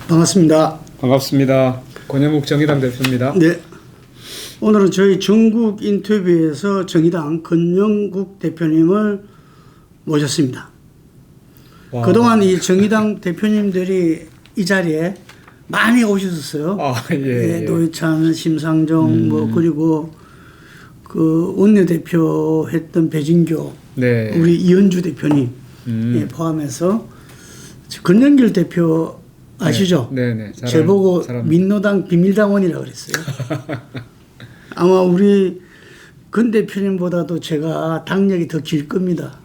반갑습니다. 반갑습니다. 권영국 정의당 대표입니다. 네. 오늘은 저희 전국 인터뷰에서 정의당 권영국 대표님을 모셨습니다. 와. 그동안 이 정의당 대표님들이 이 자리에 많이 오셨었어요. 예. 노회찬, 심상정, 그리고 그 원내대표 했던 배진교, 네. 우리 이현주 대표님 포함해서 권영길 대표 아시죠? 네네. 제보고 민노당 비밀당원이라고 그랬어요. 아마 우리 권 대표님보다도 제가 당력이 더 길 겁니다.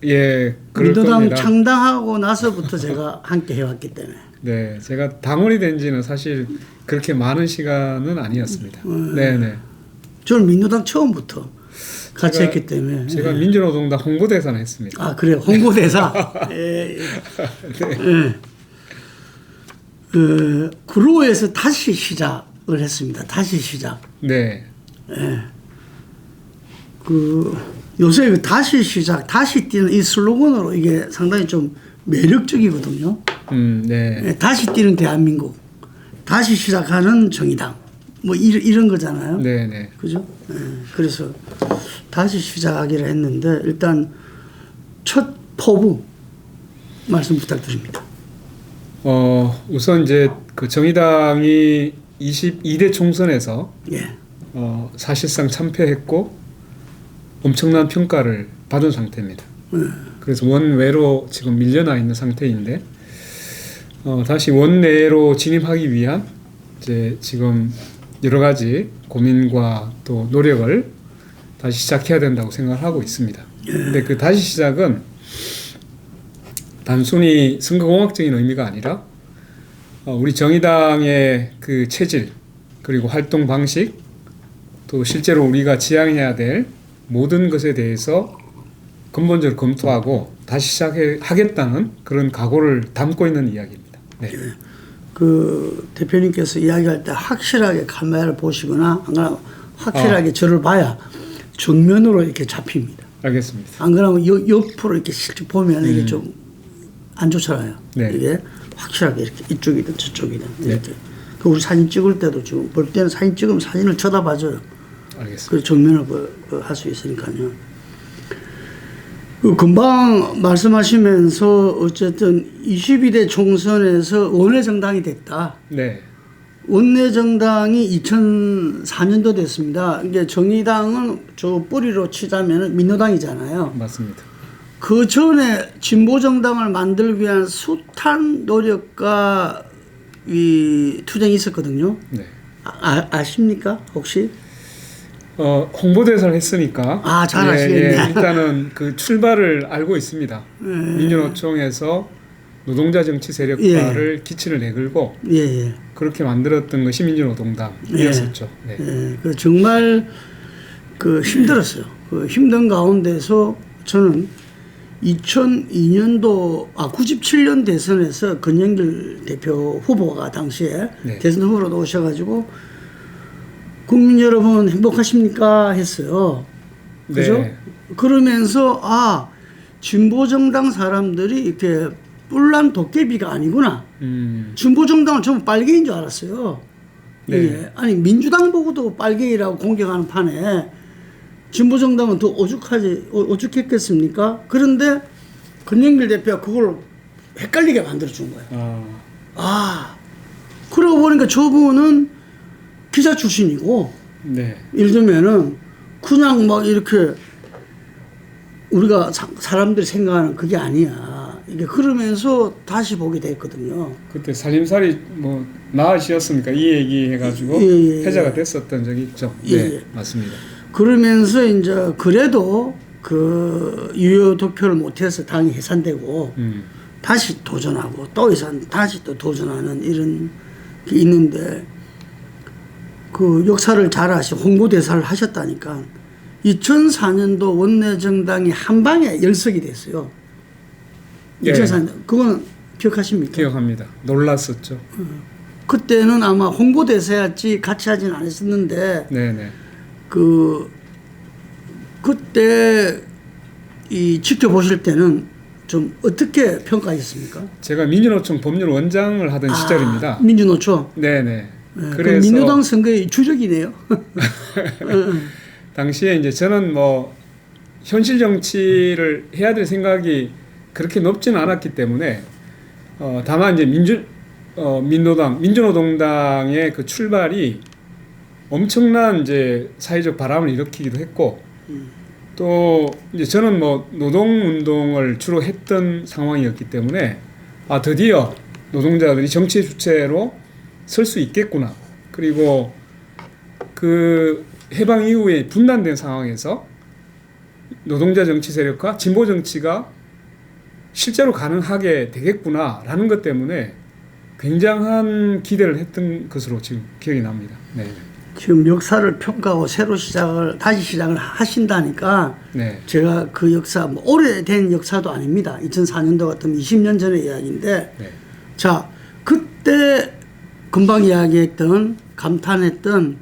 예, 그럴 민노당 겁니다. 창당하고 나서부터 제가 함께 해왔기 때문에. 네, 제가 당원이 된 지는 사실 그렇게 많은 시간은 아니었습니다. 네네. 저는 민노당 처음부터 같이 제가, 했기 때문에. 제가 민주노동당 홍보대사는 했습니다. 아, 그래요? 홍보대사. 예. 네. 구로에서 다시 시작을 했습니다. 다시 시작. 네. 예. 요새 다시 시작, 다시 뛰는 이 슬로건으로 이게 상당히 좀 매력적이거든요. 네. 예, 다시 뛰는 대한민국, 다시 시작하는 정의당, 뭐 이런 거잖아요. 네네. 그죠? 예, 그래서 다시 시작하기로 했는데 일단 첫 포부 말씀 부탁드립니다. 우선 이제 그 정의당이 22대 총선에서 예. 사실상 참패했고 엄청난 평가를 받은 상태입니다. 그래서 원외로 지금 밀려나 있는 상태인데 다시 원내로 진입하기 위한 이제 지금 여러 가지 고민과 또 노력을 다시 시작해야 된다고 생각하고 있습니다. 근데 그 다시 시작은 단순히 선거공학적인 의미가 아니라 우리 정의당의 그 체질 그리고 활동 방식 또 실제로 우리가 지향해야 될 모든 것에 대해서 근본적으로 검토하고 다시 시작하겠다는 그런 각오를 담고 있는 이야기입니다. 네. 그 대표님께서 이야기할 때 확실하게 카메라를 보시거나 확실하게 저를 봐야 정면으로 이렇게 잡힙니다. 알겠습니다. 안 그러면 옆으로 이렇게 실제 보면 이게 좀 안 좋잖아요. 네. 이게 확실하게 이렇게 이쪽이든 저쪽이든 이렇게. 네. 그 우리 사진 찍을 때도 지금 볼 때는 사진 찍으면 사진을 쳐다봐줘요. 알겠습니다. 그 정면을 할 수 있으니까요. 그 금방 말씀하시면서 어쨌든 22대 총선에서 원내정당이 됐다. 네. 원내정당이 2004년도 됐습니다. 이게 정의당은 저 뿌리로 치자면 민노당이잖아요. 맞습니다. 그 전에 진보정당을 만들기 위한 숱한 노력과 이 투쟁이 있었거든요. 네. 아십니까 혹시? 홍보대사를 했으니까. 잘 아시겠네. 일단은 그 출발을 알고 있습니다. 민주노총에서 노동자 정치 세력화를 기치를 내걸고 그렇게 만들었던 것이 민주노동당이었었죠. 네. 그 정말 그 힘들었어요. 그 힘든 가운데서 저는 2002년도 97년 대선에서 권영길 대표 후보가 당시에 대선 후보로 오셔가지고 국민 여러분 행복하십니까 했어요. 그죠? 네. 그러면서 진보정당 사람들이 이렇게 뿔난 도깨비가 아니구나. 진보정당은 전부 빨갱이인 줄 알았어요. 네. 예. 아니 민주당 보고도 빨갱이라고 공격하는 판에 진보정당은 더 오죽했겠습니까? 그런데 권영길 대표가 그걸 헷갈리게 만들어준 거예요. 그러고 보니까 저분은 기자 출신이고, 네. 예를 들면은 그냥 막 이렇게 우리가 사람들이 생각하는 그게 아니야. 이게 그러면서 다시 보게 됐거든요. 그때 살림살이 뭐 나으셨습니까? 이 얘기 해가지고 회자가 됐었던 적이 있죠. 네, 맞습니다. 그러면서 이제 그래도 그 유효 도표를 못해서 당이 해산되고 다시 도전하고 또 다시 또 도전하는 이런 게 있는데 그 역사를 잘 아시고 홍보대사를 하셨다니까 2004년도 원내정당이 한 방에 열석이 됐어요. 2004년 그건 기억하십니까? 기억합니다. 놀랐었죠. 그때는 아마 홍보대사였지 같이 하진 않았었는데 네네. 그때 이 지켜보실 때는 좀 어떻게 평가하셨습니까? 제가 민주노총 법률원장을 하던 시절입니다. 민주노총. 네네. 네, 그래서 민주당 선거의 주적이네요. 당시에 이제 저는 뭐 현실 정치를 해야 될 생각이 그렇게 높지는 않았기 때문에 다만 이제 민주노동당의 그 출발이 엄청난 이제 사회적 바람을 일으키기도 했고 또 이제 저는 뭐 노동운동을 주로 했던 상황이었기 때문에 드디어 노동자들이 정치의 주체로 설 수 있겠구나. 그리고 그 해방 이후에 분단된 상황에서 노동자 정치 세력과 진보 정치가 실제로 가능하게 되겠구나라는 것 때문에 굉장한 기대를 했던 것으로 지금 기억이 납니다. 네. 지금 역사를 평가하고 다시 시작을 하신다니까 네. 제가 그 역사, 뭐 오래된 역사도 아닙니다. 2004년도 같은 20년 전의 이야기인데 네. 자, 그때 금방 이야기했던 감탄했던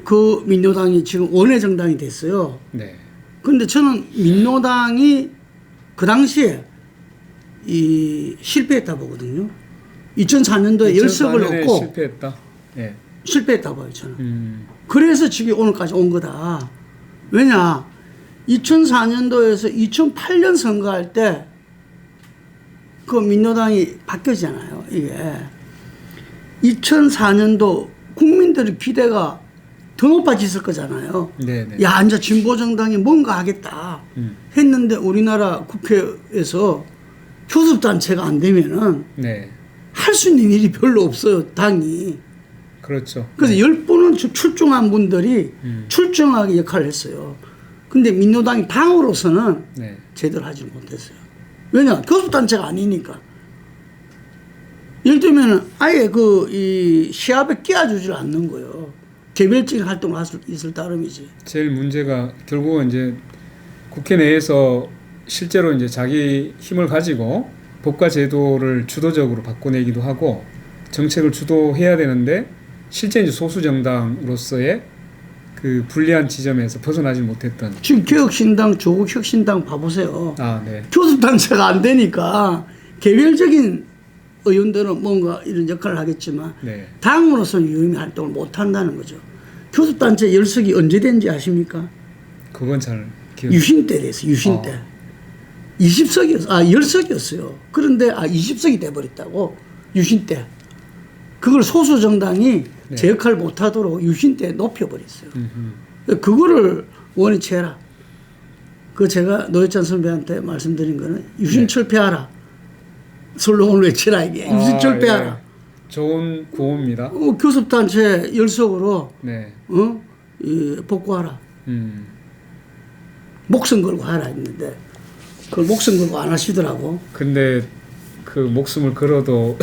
그 민노당이 지금 원외 정당이 됐어요. 네. 그런데 저는 민노당이 그 당시에 실패했다 보거든요. 2004년도에 열석을 2004년에 얻고 실패했다. 네. 실패했다 봐요, 저는. 그래서 지금 오늘까지 온 거다. 왜냐, 2004년도에서 2008년 선거할 때 그 민노당이 바뀌었잖아요, 이게. 2004년도 국민들의 기대가 더 높아졌을 거잖아요. 네네. 야, 이제 진보정당이 뭔가 하겠다 했는데 우리나라 국회에서 교섭단체가 안 되면은 네. 할 수 있는 일이 별로 없어요, 당이. 그렇죠. 그래서 네. 10분은 출중한 분들이 출중하게 역할을 했어요. 근데 민노당이 당으로서는 네. 제대로 하지 못했어요. 왜냐? 교섭단체가 아니니까. 예를 들면 아예 이 시합에 끼워주질 않는 거예요. 개별적인 활동을 할 수 있을 따름이지. 제일 문제가 결국은 이제 국회 내에서 실제로 이제 자기 힘을 가지고 법과 제도를 주도적으로 바꿔내기도 하고 정책을 주도해야 되는데 실제 이제 소수 정당으로서의 그 불리한 지점에서 벗어나지 못했던. 지금 개혁신당, 조국혁신당 봐보세요. 네. 교섭단체가 안 되니까 개별적인 의원들은 뭔가 이런 역할을 하겠지만 네. 당으로서는 유의미 활동을 못 한다는 거죠. 교섭단체 열석이 언제 된지 아십니까? 그건 잘 기억. 유신 때 됐어요. 유신 때. 20석이었어요. 10석이었어요. 그런데 20석이 돼버렸다고. 유신 때. 그걸 소수 정당이 네. 제 역할을 못하도록 유신 때 높여버렸어요. 그거를 원위치 해라. 그 제가 노회찬 선배한테 말씀드린 거는 유신 네. 철폐하라. 슬로건을 외치라 이게. 유신 철폐하라. 예. 좋은 구호입니다. 교섭단체 열석으로 네. 복구하라. 목숨 걸고 하라 했는데 그걸 목숨 걸고 안 하시더라고. 근데 그 목숨을 걸어도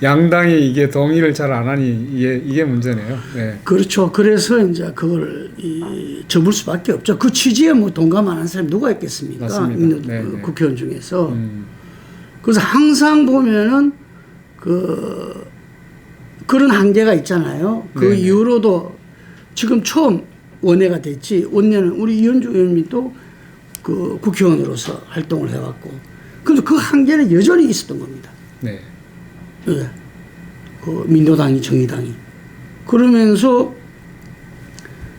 양당이 이게 동의를 잘 안 하니 이게 문제네요. 네. 그렇죠. 그래서 이제 그걸 접을 수밖에 없죠. 그 취지에 뭐 동감 안 한 사람이 누가 있겠습니까? 맞습니다. 네, 네. 국회의원 중에서. 그래서 항상 보면은 그런 한계가 있잖아요. 그 네, 네. 이후로도 지금 처음 원내가 됐지. 원내는 우리 이현주 의원님이 또 그 국회의원으로서 활동을 해왔고. 그래서 그 한계는 여전히 있었던 겁니다. 네. 예. 그 민노당이 정의당이. 그러면서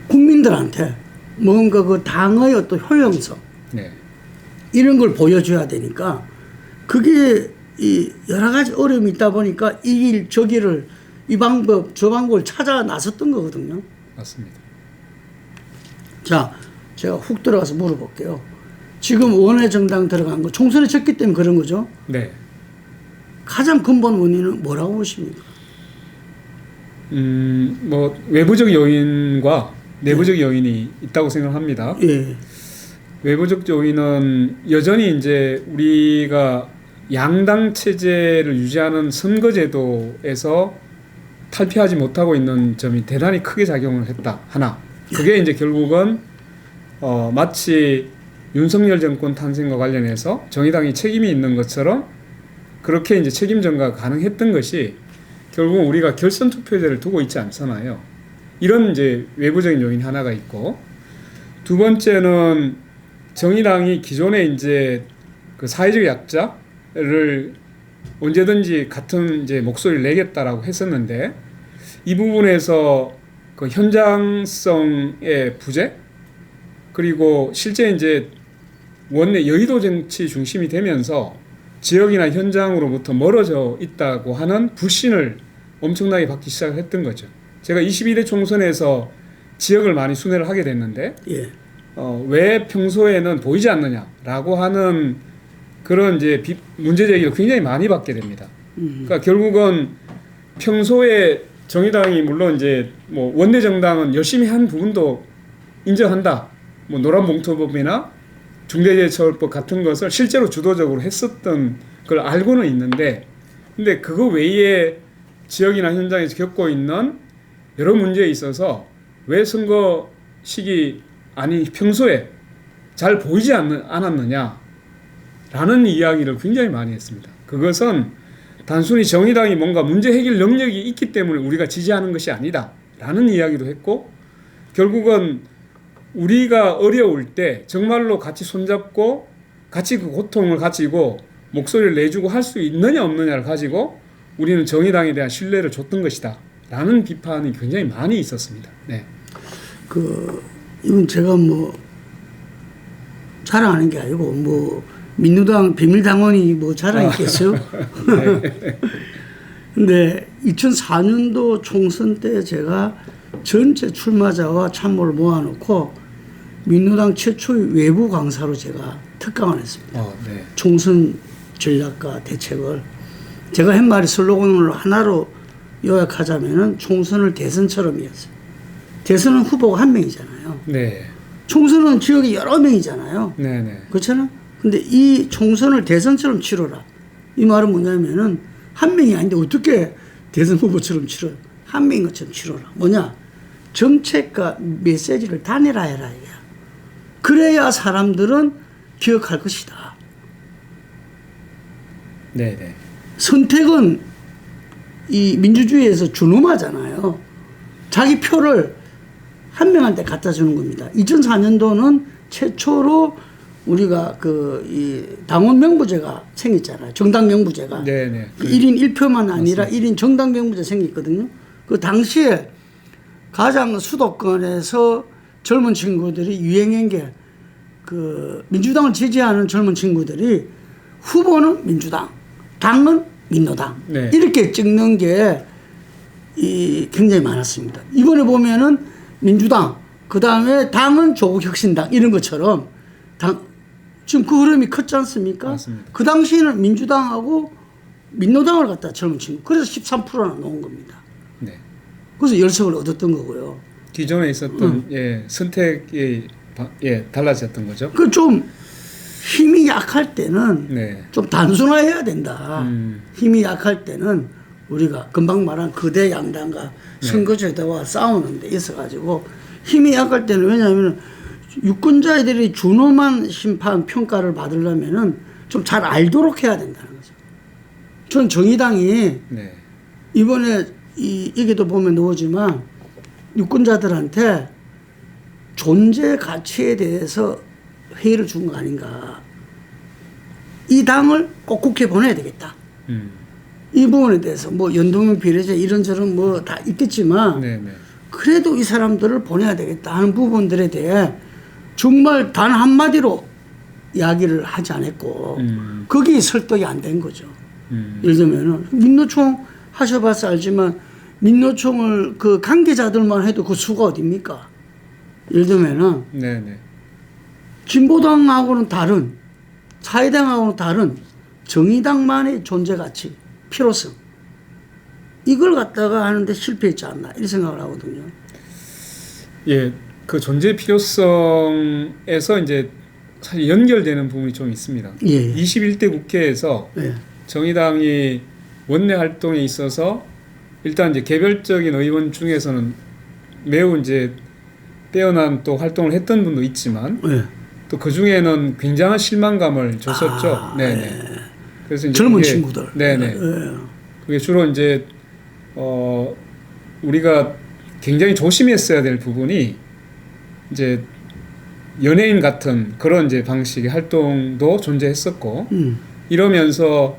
국민들한테 뭔가 그 당의 어떤 효용성 네. 이런 걸 보여줘야 되니까 그게 여러 가지 어려움이 있다 보니까 이 길 저 길을 이 방법 저 방법을 찾아 나섰던 거거든요. 맞습니다. 자, 제가 훅 들어가서 물어볼게요. 지금 원외 정당 들어간 거 총선에 졌기 때문에 그런 거죠. 네. 가장 근본 원인은 뭐라고 보십니까? 뭐 외부적 요인과 내부적 요인이 있다고 생각합니다. 예. 외부적 요인은 여전히 이제 우리가 양당 체제를 유지하는 선거제도에서 탈피하지 못하고 있는 점이 대단히 크게 작용을 했다. 하나. 그게 이제 결국은 마치 윤석열 정권 탄생과 관련해서 정의당이 책임이 있는 것처럼 그렇게 이제 책임 전가가 가능했던 것이 결국 우리가 결선 투표제를 두고 있지 않잖아요. 이런 이제 외부적인 요인 하나가 있고, 두 번째는 정의당이 기존에 이제 그 사회적 약자를 언제든지 같은 이제 목소리를 내겠다라고 했었는데 이 부분에서 그 현장성의 부재 그리고 실제 이제 원내 여의도 정치 중심이 되면서 지역이나 현장으로부터 멀어져 있다고 하는 불신을 엄청나게 받기 시작했던 거죠. 제가 22대 총선에서 지역을 많이 순회를 하게 됐는데 예. 왜 평소에는 보이지 않느냐라고 하는 그런 이제 문제 제기를 굉장히 많이 받게 됩니다. 그러니까 결국은 평소에 정의당이 물론 이제 뭐 원내 정당은 열심히 한 부분도 인정한다. 뭐 노란봉투법이나 중대재해처벌법 같은 것을 실제로 주도적으로 했었던 걸 알고는 있는데, 근데 그거 외에 지역이나 현장에서 겪고 있는 여러 문제에 있어서 왜 선거 시기 아니 평소에 잘 보이지 않았느냐라는 이야기를 굉장히 많이 했습니다. 그것은 단순히 정의당이 뭔가 문제 해결 능력이 있기 때문에 우리가 지지하는 것이 아니다라는 이야기도 했고, 결국은 우리가 어려울 때 정말로 같이 손잡고 같이 그 고통을 가지고 목소리를 내주고 할 수 있느냐 없느냐를 가지고 우리는 정의당에 대한 신뢰를 줬던 것이다 라는 비판이 굉장히 많이 있었습니다. 네. 이건 제가 뭐 자랑하는 게 아니고 뭐 민주당 비밀당원이 뭐 자랑이 있겠어요? 네. 근데 2004년도 총선 때 제가 전체 출마자와 참모를 모아놓고 민주당 최초의 외부 강사로 제가 특강을 했습니다. 네. 총선 전략과 대책을. 제가 한 말이 슬로건을 하나로 요약하자면은 총선을 대선처럼이었어요. 대선은 후보가 한 명이잖아요. 네. 총선은 지역이 여러 명이잖아요. 네. 그렇잖아요. 근데 이 총선을 대선처럼 치러라. 이 말은 뭐냐면은 한 명이 아닌데 어떻게 대선 후보처럼 치러요? 한 명인 것처럼 치러라. 뭐냐? 정책과 메시지를 단일화 해라 이거야. 그래야 사람들은 기억할 것이다. 네. 선택은 이 민주주의에서 준엄하잖아요. 자기 표를 한 명한테 갖다 주는 겁니다. 2004년도는 최초로 우리가 이 당원 명부제가 생겼잖아요. 정당 명부제가. 네. 1인 1표만 아니라 맞습니다. 1인 정당 명부제 생겼거든요. 그 당시에 가장 수도권에서 젊은 친구들이 유행한 게 민주당을 지지하는 젊은 친구들이 후보는 민주당, 당은 민노당. 네. 이렇게 찍는 게 굉장히 많았습니다. 이번에 보면은 민주당, 그 다음에 당은 조국혁신당 이런 것처럼 지금 그 흐름이 컸지 않습니까? 맞습니다. 그 당시에는 민주당하고 민노당을 갖다 젊은 친구. 그래서 13%나 놓은 겁니다. 네. 그래서 열석을 얻었던 거고요. 기존에 있었던 선택이 달라졌던 거죠. 그 좀 힘이 약할 때는 네. 좀 단순화해야 된다. 힘이 약할 때는 우리가 금방 말한 거대 양당과 선거제도와 싸우는 데 있어가지고 힘이 약할 때는 왜냐하면 유권자들이 준엄한 심판 평가를 받으려면은 좀 잘 알도록 해야 된다는 거죠. 전 정의당이 네. 이번에 이게도 보면 나오지만 유권자들한테 존재 가치에 대해서 회의를 준 거 아닌가. 이 당을 꼭 국회에 보내야 되겠다. 이 부분에 대해서 뭐 연동형 비례제 이런저런 뭐 다 있겠지만 네. 그래도 이 사람들을 보내야 되겠다 하는 부분들에 대해 정말 단 한마디로 이야기를 하지 않았고 거기 설득이 안 된 거죠. 예를 들면은 민노총 하셔봐서 알지만 민노총을 그 관계자들만 해도 그 수가 어딥니까? 예를 들면은 네. 진보당하고는 다른 사회당하고는 다른 정의당만의 존재 가치, 필요성 이걸 갖다가 하는데 실패했지 않나 이런 생각을 하거든요. 예, 그 존재 필요성에서 이제 사실 연결되는 부분이 좀 있습니다. 예. 21대 국회에서 예. 정의당이 원내 활동에 있어서 일단 이제 개별적인 의원 중에서는 매우 이제 뛰어난 또 활동을 했던 분도 있지만 예. 또 그 중에는 굉장한 실망감을 줬었죠. 네네. 그래서 이제 젊은 친구들. 네네. 예. 그게 주로 이제 우리가 굉장히 조심했어야 될 부분이 이제 연예인 같은 그런 이제 방식의 활동도 존재했었고 이러면서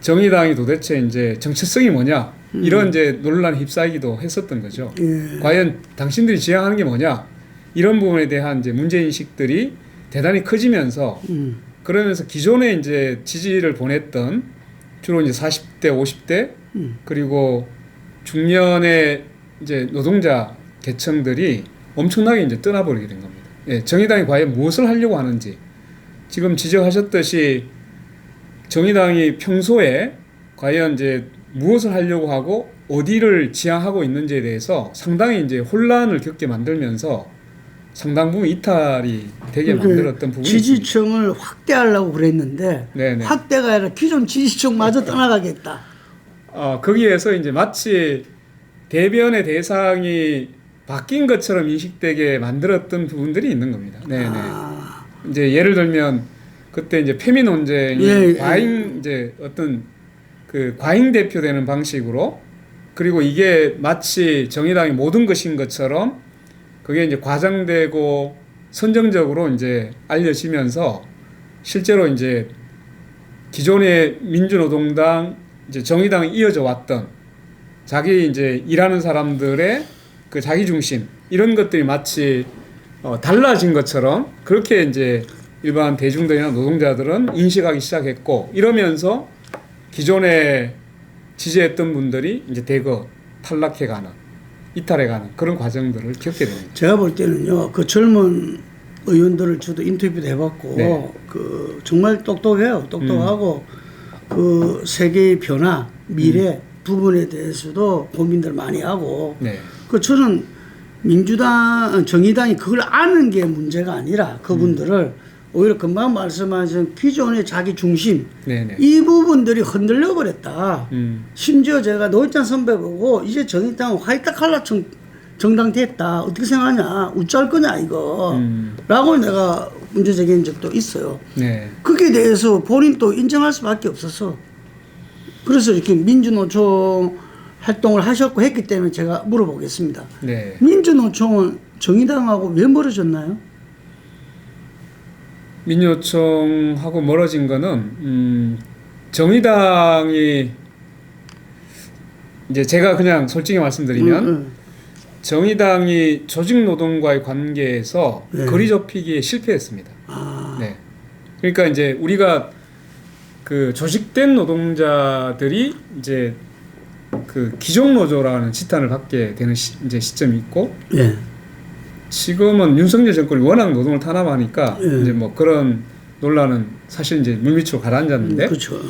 정의당이 도대체 이제 정체성이 뭐냐 이런 이제 논란에 휩싸이기도 했었던 거죠. 예. 과연 당신들이 지향하는 게 뭐냐 이런 부분에 대한 이제 문제 인식들이 대단히 커지면서 그러면서 기존에 이제 지지를 보냈던 주로 이제 40대, 50대 그리고 중년의 이제 노동자 계층들이 엄청나게 이제 떠나버리게 된 겁니다. 예, 정의당이 과연 무엇을 하려고 하는지 지금 지적하셨듯이 정의당이 평소에 과연 이제 무엇을 하려고 하고 어디를 지향하고 있는지에 대해서 상당히 이제 혼란을 겪게 만들면서 상당 부분 이탈이 되게 만들었던 부분이 지지층을 있습니다. 확대하려고 그랬는데 네네. 확대가 아니라 기존 지지층마저 떠나가겠다. 거기에서 이제 마치 대변의 대상이 바뀐 것처럼 인식되게 만들었던 부분들이 있는 겁니다. 네네. 이제 예를 들면 그때 이제 페미 논쟁이 예, 과잉 이제 어떤 그 과잉 대표되는 방식으로 그리고 이게 마치 정의당이 모든 것인 것처럼 그게 이제 과장되고 선정적으로 이제 알려지면서 실제로 이제 기존의 민주노동당 이제 정의당이 이어져 왔던 자기 이제 일하는 사람들의 그 자기 중심 이런 것들이 마치 달라진 것처럼 그렇게 이제 일반 대중들이나 노동자들은 인식하기 시작했고 이러면서 기존에 지지했던 분들이 이제 대거 탈락해가는 이탈해가는 그런 과정들을 겪게 됩니다. 제가 볼 때는요, 그 젊은 의원들을 저도 인터뷰도 해봤고, 네. 그 정말 똑똑해요. 똑똑하고 그 세계의 변화, 미래 부분에 대해서도 고민들 많이 하고, 네. 그 저는 민주당, 정의당이 그걸 아는 게 문제가 아니라 그분들을 오히려 금방 말씀하신 기존의 자기 중심 네네. 이 부분들이 흔들려 버렸다. 음. 심지어 제가 노회찬 선배 보고 이제 정의당 화이트 칼라 정당 됐다. 어떻게 생각하냐? 우짤 거냐 이거. 라고 내가 문제 제기한 적도 있어요. 네. 거기에 대해서 본인도 인정할 수밖에 없었어. 그래서 이렇게 민주노총 활동을 하셨고 했기 때문에 제가 물어보겠습니다. 네. 민주노총은 정의당하고 왜 멀어졌나요? 민주노총하고 멀어진 거는 정의당이 이제 제가 그냥 솔직히 말씀드리면 정의당이 조직노동과의 관계에서 네. 거리 좁히기에 실패했습니다. 아. 네. 그러니까 이제 우리가 그 조직된 노동자들이 이제 그 기종노조라는 지탄을 받게 되는 이제 시점이 있고 예. 지금은 윤석열 정권이 워낙 노동을 탄압하니까 예. 이제 뭐 그런 논란은 사실 이제 물밑으로 가라앉았는데 그렇죠.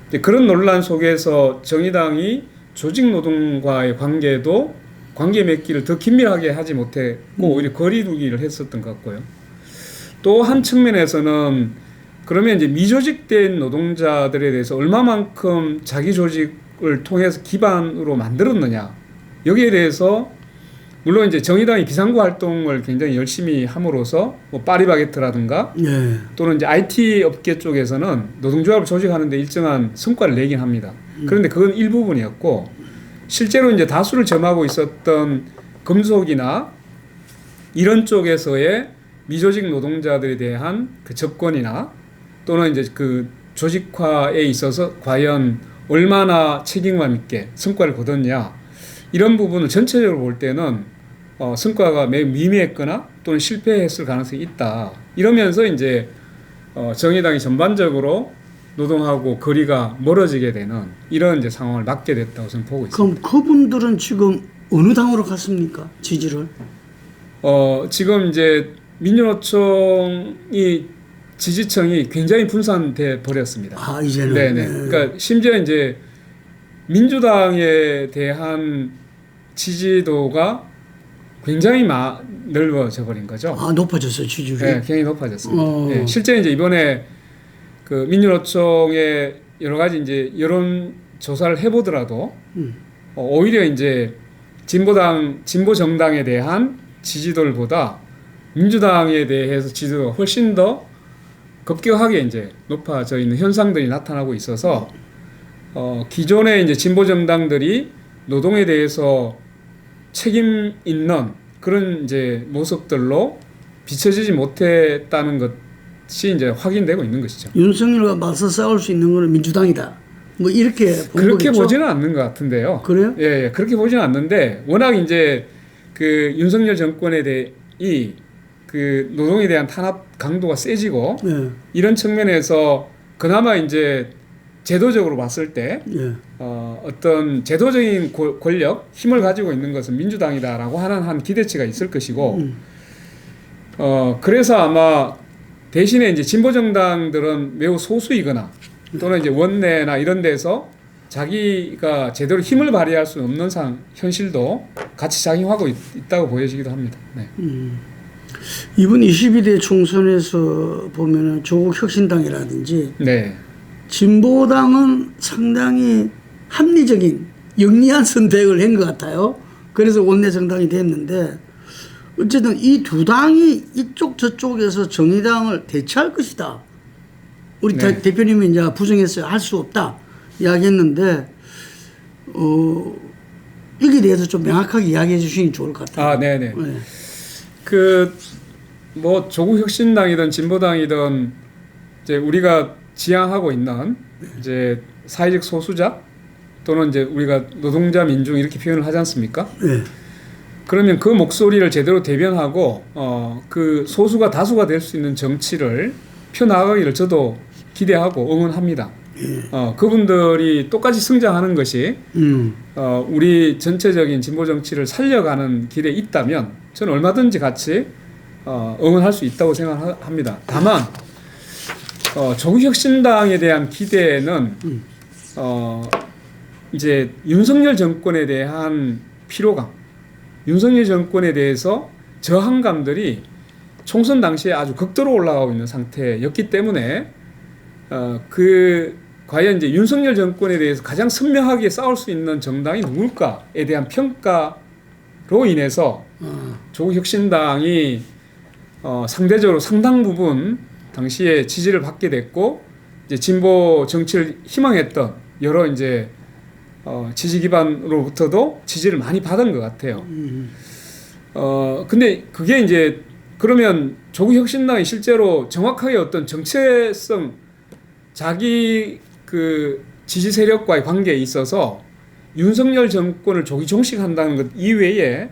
이제 그런 논란 속에서 정의당이 조직 노동과의 관계도 관계 맺기를 더 긴밀하게 하지 못했고 오히려 거리두기를 했었던 것 같고요. 또 한 측면에서는 그러면 이제 미조직된 노동자들에 대해서 얼마만큼 자기 조직을 통해서 기반으로 만들었느냐 여기에 대해서 물론 이제 정의당이 비상구 활동을 굉장히 열심히 함으로써 뭐 파리바게트라든가 예. 또는 이제 IT 업계 쪽에서는 노동조합을 조직하는 데 일정한 성과를 내긴 합니다. 그런데 그건 일부분이었고 실제로 이제 다수를 점하고 있었던 금속이나 이런 쪽에서의 미조직 노동자들에 대한 그 접근이나 또는 이제 그 조직화에 있어서 과연 얼마나 책임감 있게 성과를 거뒀냐 이런 부분을 전체적으로 볼 때는 성과가 매우 미미했거나 또는 실패했을 가능성이 있다. 이러면서 이제 정의당이 전반적으로 노동하고 거리가 멀어지게 되는 이런 이제 상황을 맞게 됐다고 저는 보고 있습니다. 그럼 그분들은 지금 어느 당으로 갔습니까? 지지를? 지금 이제 민주노총이 지지층이 굉장히 분산돼 버렸습니다. 아, 이제는. 네네. 그러니까 심지어 이제 민주당에 대한 지지도가 굉장히 넓어져 버린 거죠. 아, 높아졌어요, 지지율이. 네, 굉장히 높아졌습니다. 네, 실제 이제 이번에 그 민주노총의 여러 가지 이제 여론 조사를 해보더라도 오히려 이제 진보 정당에 대한 지지도보다 민주당에 대해서 지지도가 훨씬 더 급격하게 이제 높아져 있는 현상들이 나타나고 있어서 기존의 이제 진보 정당들이 노동에 대해서 책임 있는 그런 이제 모습들로 비춰지지 못했다는 것이 이제 확인되고 있는 것이죠. 윤석열과 맞서 싸울 수 있는 거는 민주당이다. 뭐 이렇게 본 그렇게 거겠죠? 보지는 않는 것 같은데요. 그래요? 예, 예, 그렇게 보지는 않는데 워낙 이제 그 윤석열 정권에 대해 그 노동에 대한 탄압 강도가 세지고 예. 이런 측면에서 그나마 이제 제도적으로 봤을 때 예. 어떤 제도적인 권력, 힘을 가지고 있는 것은 민주당이다라고 하는 한 기대치가 있을 것이고 그래서 아마 대신에 이제 진보 정당들은 매우 소수이거나 또는 이제 원내나 이런 데서 자기가 제대로 힘을 발휘할 수 없는 현실도 같이 작용하고 있다고 보여지기도 합니다. 네. 이번 22대 총선에서 보면은 조국 혁신당이라든지 네. 진보당은 상당히 합리적인 영리한 선택을 한 것 같아요. 그래서 원내 정당이 됐는데 어쨌든 이 두 당이 이쪽 저쪽에서 정의당을 대체할 것이다. 우리 네. 대표님이 이제 부정했어요. 할 수 없다 이야기했는데 여기에 대해서 좀 명확하게 이야기해 주시는 게 좋을 것 같아요. 아, 네네. 네. 뭐 조국 혁신당이든 진보당이든 이제 우리가 지향하고 있는 이제 사회적 소수자 또는 이제 우리가 노동자 민중 이렇게 표현을 하지 않습니까? 네. 그러면 그 목소리를 제대로 대변하고 그 소수가 다수가 될 수 있는 정치를 펴나가기를 저도 기대하고 응원합니다. 그분들이 똑같이 성장하는 것이 우리 전체적인 진보 정치를 살려가는 길에 있다면 저는 얼마든지 같이 응원할 수 있다고 생각합니다. 다만 조국 혁신당에 대한 기대는 이제 윤석열 정권에 대한 피로감, 윤석열 정권에 대해서 저항감들이 총선 당시에 아주 극도로 올라가고 있는 상태였기 때문에 과연 이제 윤석열 정권에 대해서 가장 선명하게 싸울 수 있는 정당이 누굴까에 대한 평가로 인해서 조국 혁신당이 상대적으로 상당 부분 당시에 지지를 받게 됐고 이제 진보 정치를 희망했던 여러 이제 지지 기반으로부터도 지지를 많이 받은 것 같아요. 근데 그게 이제 그러면 조국 혁신당이 실제로 정확하게 어떤 정체성 자기 그 지지 세력과의 관계에 있어서 윤석열 정권을 조기 종식한다는 것 이외에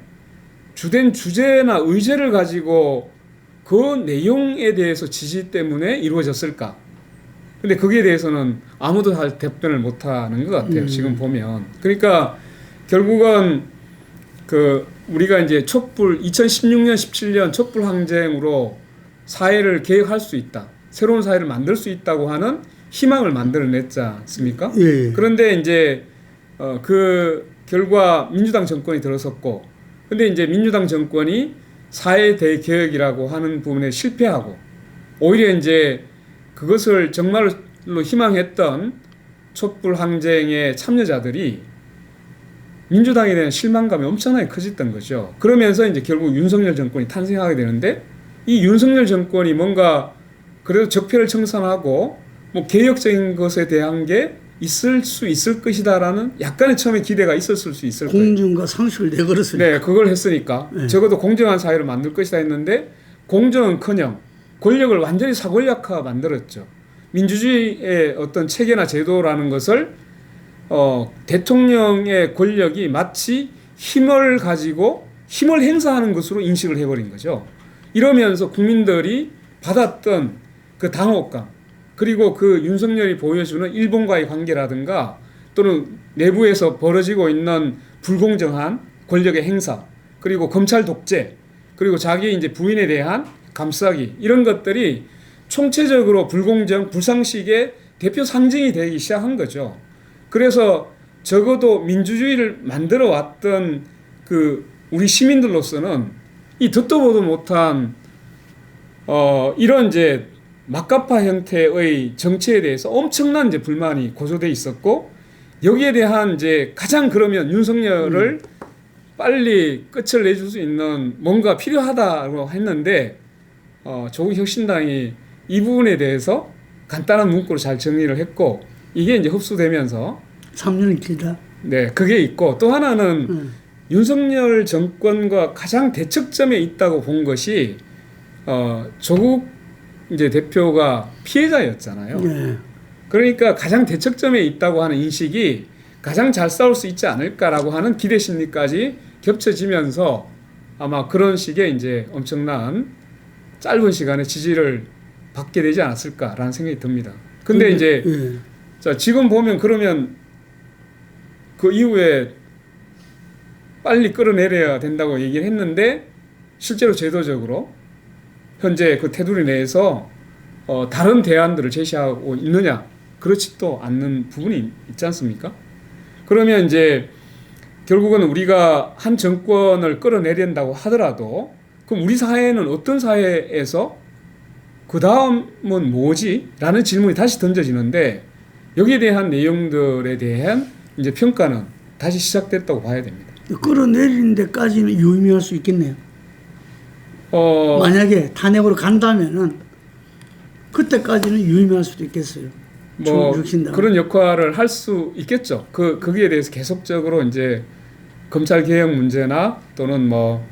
주된 주제나 의제를 가지고 그 내용에 대해서 지지 때문에 이루어졌을까? 근데 거기에 대해서는 아무도 할 답변을 못하는 것 같아요. 지금 보면. 그러니까 결국은 우리가 이제 2016년, 17년 촛불 항쟁으로 사회를 개혁할 수 있다. 새로운 사회를 만들 수 있다고 하는 희망을 만들어냈지 않습니까? 예. 그런데 이제 그 결과 민주당 정권이 들어섰고, 근데 이제 민주당 정권이 사회 대개혁이라고 하는 부분에 실패하고, 오히려 이제 그것을 정말로 희망했던 촛불 항쟁의 참여자들이 민주당에 대한 실망감이 엄청나게 커졌던 거죠. 그러면서 이제 결국 윤석열 정권이 탄생하게 되는데, 이 윤석열 정권이 뭔가 그래도 적폐를 청산하고 뭐 개혁적인 것에 대한 게 있을 수 있을 것이다라는 약간의 처음에 기대가 있었을 수 있을 거예요. 공정과 상식을 내걸었으니까. 네, 그걸 했으니까 네. 적어도 공정한 사회를 만들 것이다 했는데 공정은커녕 권력을 완전히 사권력화 만들었죠. 민주주의의 어떤 체계나 제도라는 것을 대통령의 권력이 마치 힘을 가지고 힘을 행사하는 것으로 인식을 해버린 거죠. 이러면서 국민들이 받았던 그 당혹감, 그리고 그 윤석열이 보여주는 일본과의 관계라든가 또는 내부에서 벌어지고 있는 불공정한 권력의 행사, 그리고 검찰 독재, 그리고 자기 이제 부인에 대한 감싸기, 이런 것들이 총체적으로 불공정, 불상식의 대표 상징이 되기 시작한 거죠. 그래서 적어도 민주주의를 만들어 왔던 그 우리 시민들로서는 이 듣도 보도 못한 이런 이제 막가파 형태의 정치에 대해서 엄청난 이제 불만이 고조돼 있었고, 여기에 대한 이제 가장 그러면 윤석열을 빨리 끝을 내줄 수 있는 뭔가 필요하다고 했는데 조국 혁신당이 이 부분에 대해서 간단한 문구로 잘 정리를 했고, 이게 이제 흡수되면서 3년이 길다. 네, 그게 있고, 또 하나는 윤석열 정권과 가장 대척점에 있다고 본 것이 조국 이제 대표가 피해자였잖아요. 네. 그러니까 가장 대척점에 있다고 하는 인식이 가장 잘 싸울 수 있지 않을까라고 하는 기대 심리까지 겹쳐지면서 아마 그런 식의 이제 엄청난 짧은 시간에 지지를 받게 되지 않았을까라는 생각이 듭니다. 근데 이제 예. 자, 지금 보면 그러면 그 이후에 빨리 끌어내려야 된다고 얘기를 했는데 실제로 제도적으로 현재 그 테두리 내에서 다른 대안들을 제시하고 있느냐? 그렇지도 않는 부분이 있지 않습니까? 그러면 이제 결국은 우리가 한 정권을 끌어내린다고 하더라도 그럼 우리 사회는 어떤 사회에서 그 다음은 뭐지? 라는 질문이 다시 던져지는데 여기에 대한 내용들에 대한 이제 평가는 다시 시작됐다고 봐야 됩니다. 끌어내리는 데까지는 유의미할 수 있겠네요. 만약에 탄핵으로 간다면은 그때까지는 유의미할 수도 있겠어요. 뭐 중심당. 그런 역할을 할 수 있겠죠. 거기에 대해서 계속적으로 이제 검찰 개혁 문제나 또는 뭐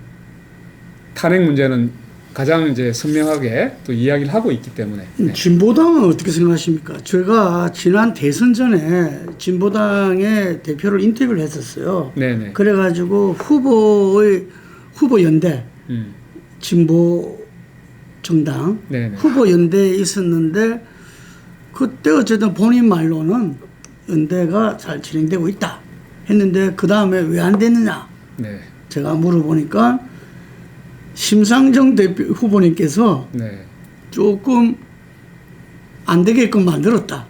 탄핵 문제는 가장 이제 선명하게 또 이야기를 하고 있기 때문에. 네. 진보당은 어떻게 생각하십니까? 제가 지난 대선 전에 진보당의 대표를 인터뷰를 했었어요. 네네. 그래가지고 후보 연대 진보 정당 네네. 후보 연대에 있었는데 그때 어쨌든 본인 말로는 연대가 잘 진행되고 있다 했는데 그 다음에 왜 안 됐느냐? 네. 제가 물어보니까 심상정 대표 후보님께서 네. 조금 안 되게끔 만들었다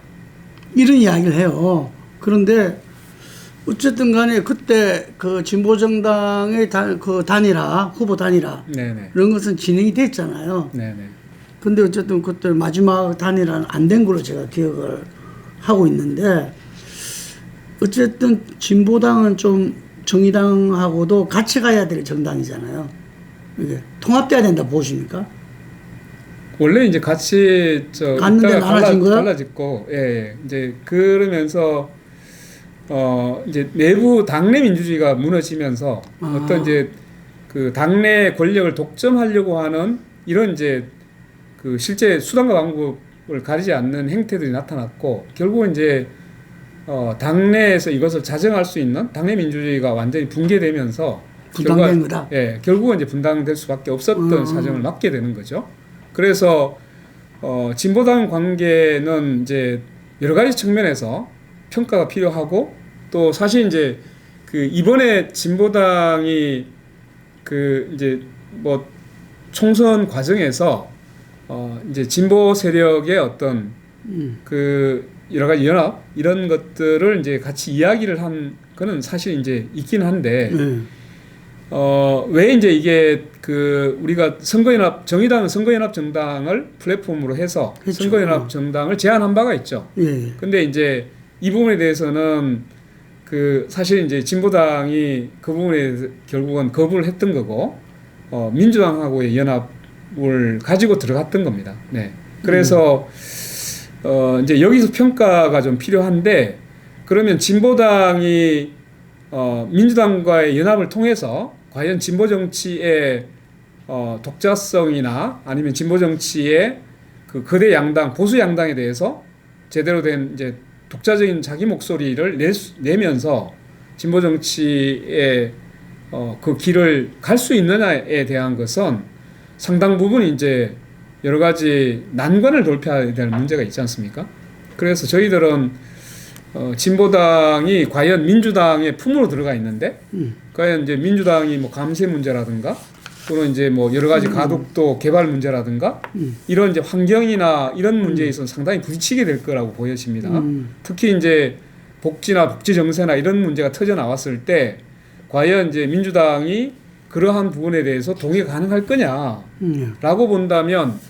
이런 이야기를 해요. 그런데 어쨌든 간에 그때 그 진보정당의 그 단일화 후보 단일화 네네. 이런 것은 진행이 됐잖아요. 네네. 근데 어쨌든 그때 마지막 단일화는 안 된 걸로 제가 기억을 하고 있는데 어쨌든 진보당은 좀 정의당하고도 같이 가야 될 정당이잖아요. 이게 통합돼야 된다 보십니까? 원래 이제 같이 갔는데 나눠진 거야? 달라졌고, 예, 이제 그러면서 이제 내부 당내 민주주의가 무너지면서 어떤 이제 그 당내 권력을 독점하려고 하는 이런 이제 그 실제 수단과 방법을 가리지 않는 행태들이 나타났고 결국은 이제 당내에서 이것을 자정할 수 있는 당내 민주주의가 완전히 붕괴되면서 분당된 거다. 예, 결국은 이제 분당될 수밖에 없었던 사정을 맞게 되는 거죠. 그래서 진보당 관계는 이제 여러 가지 측면에서 평가가 필요하고 또 사실 이제 그 이번에 진보당이 그 이제 뭐 총선 과정에서 이제 진보 세력의 어떤 그 여러 가지 연합 이런 것들을 이제 같이 이야기를 한 거는 사실 이제 있긴 한데 왜 이제 이게 그 우리가 선거연합 정의당은 선거연합 정당을 플랫폼으로 해서 그렇죠. 선거연합 정당을 제안한 바가 있죠. 예. 근데 이제 이 부분에 대해서는 그 사실 이제 진보당이 그 부분에 대해서 결국은 거부를 했던 거고 민주당하고의 연합을 가지고 들어갔던 겁니다. 네. 그래서 이제 여기서 평가가 좀 필요한데 그러면 진보당이 민주당과의 연합을 통해서 과연 진보 정치의 독자성이나 아니면 진보 정치의 그 거대 양당 보수 양당에 대해서 제대로 된 이제 독자적인 자기 목소리를 내면서 진보 정치의 그 길을 갈 수 있느냐에 대한 것은 상당 부분 이제 여러 가지 난관을 돌파해야 될 문제가 있지 않습니까? 그래서 저희들은 진보당이 과연 민주당의 품으로 들어가 있는데 과연 이제 민주당이 뭐 감세 문제라든가 또는 이제 뭐 여러 가지 가덕도 개발 문제라든가 이런 이제 환경이나 이런 문제에 있어서 상당히 부딪히게 될 거라고 보여집니다. 특히 이제 복지나 복지 정세나 이런 문제가 터져 나왔을 때 과연 이제 민주당이 그러한 부분에 대해서 동의가 가능할 거냐라고 본다면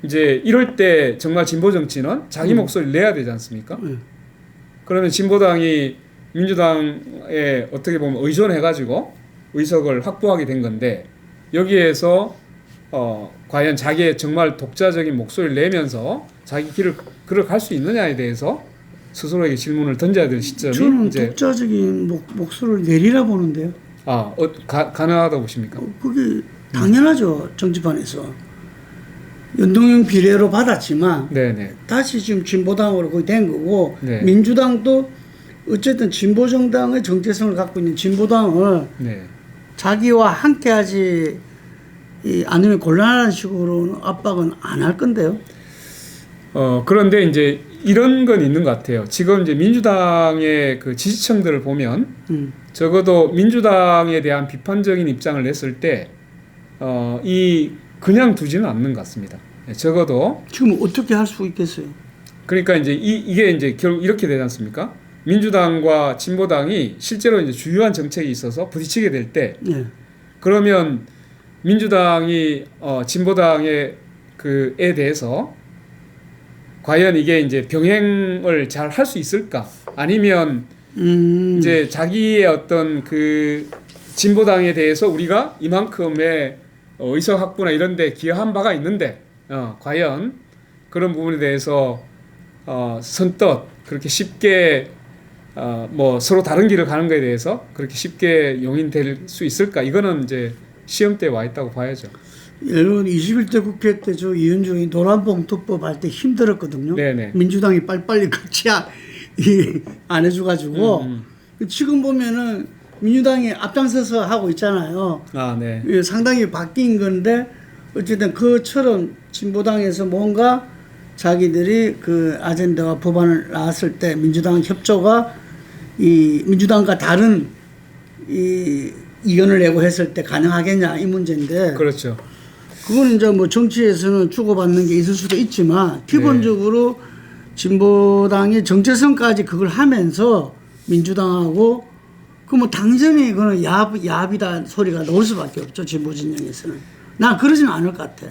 이제 이럴 때 정말 진보 정치는 자기 목소리를 내야 되지 않습니까? 그러면 진보당이 민주당에 어떻게 보면 의존해가지고 의석을 확보하게 된 건데 여기에서 과연 자기의 정말 독자적인 목소리를 내면서 자기 길을 갈 수 있느냐에 대해서 스스로에게 질문을 던져야 될 시점이 저는 이제 독자적인 목소리를 내리라 보는데요. 가능하다고 보십니까? 그게 당연하죠. 정치판에서. 연동형 비례로 받았지만 네네. 다시 지금 진보당으로 거의 된 거고 네. 민주당도 어쨌든 진보정당의 정체성을 갖고 있는 진보당을 네. 자기와 함께하지 않으면 곤란한 식으로는 압박은 안 할 건데요. 그런데 이제 이런 건 있는 것 같아요. 지금 이제 민주당의 그 지지층들을 보면 적어도 민주당에 대한 비판적인 입장을 냈을 때 그냥 두지는 않는 것 같습니다. 적어도 지금 어떻게 할 수 있겠어요? 그러니까 이제 이게 이제 결국 이렇게 되지 않습니까? 민주당과 진보당이 실제로 이제 주요한 정책이 있어서 부딪히게 될 때, 네. 그러면 민주당이 진보당의 그에 대해서 과연 이게 이제 병행을 잘 할 수 있을까? 아니면 이제 자기의 어떤 그 진보당에 대해서 우리가 이만큼의 의석 확보나 이런 데 기여한 바가 있는데 과연 그런 부분에 대해서 선뜻 그렇게 쉽게 뭐 서로 다른 길을 가는 것에 대해서 그렇게 쉽게 용인될 수 있을까? 이거는 이제 시험대에 와 있다고 봐야죠. 여러분 21대 국회 때 저 이현중이 노란봉투법 할 때 힘들었거든요. 네네. 민주당이 빨리빨리 같이 안 해줘가지고 지금 보면은 민주당이 앞장서서 하고 있잖아요. 아, 네. 상당히 바뀐 건데 어쨌든 그처럼 진보당에서 뭔가 자기들이 그 아젠다와 법안을 나왔을 때 민주당 협조가 이 민주당과 다른 이 의견을 내고 했을 때 가능하겠냐 이 문제인데. 그렇죠. 그거는 이제 뭐 정치에서는 주고받는 게 있을 수도 있지만 기본적으로 진보당의 정체성까지 그걸 하면서 민주당하고 그 뭐 당연히 이거는 야합이다 소리가 나올 수밖에 없죠. 진보 진영에서는. 난 그러지는 않을 것 같아.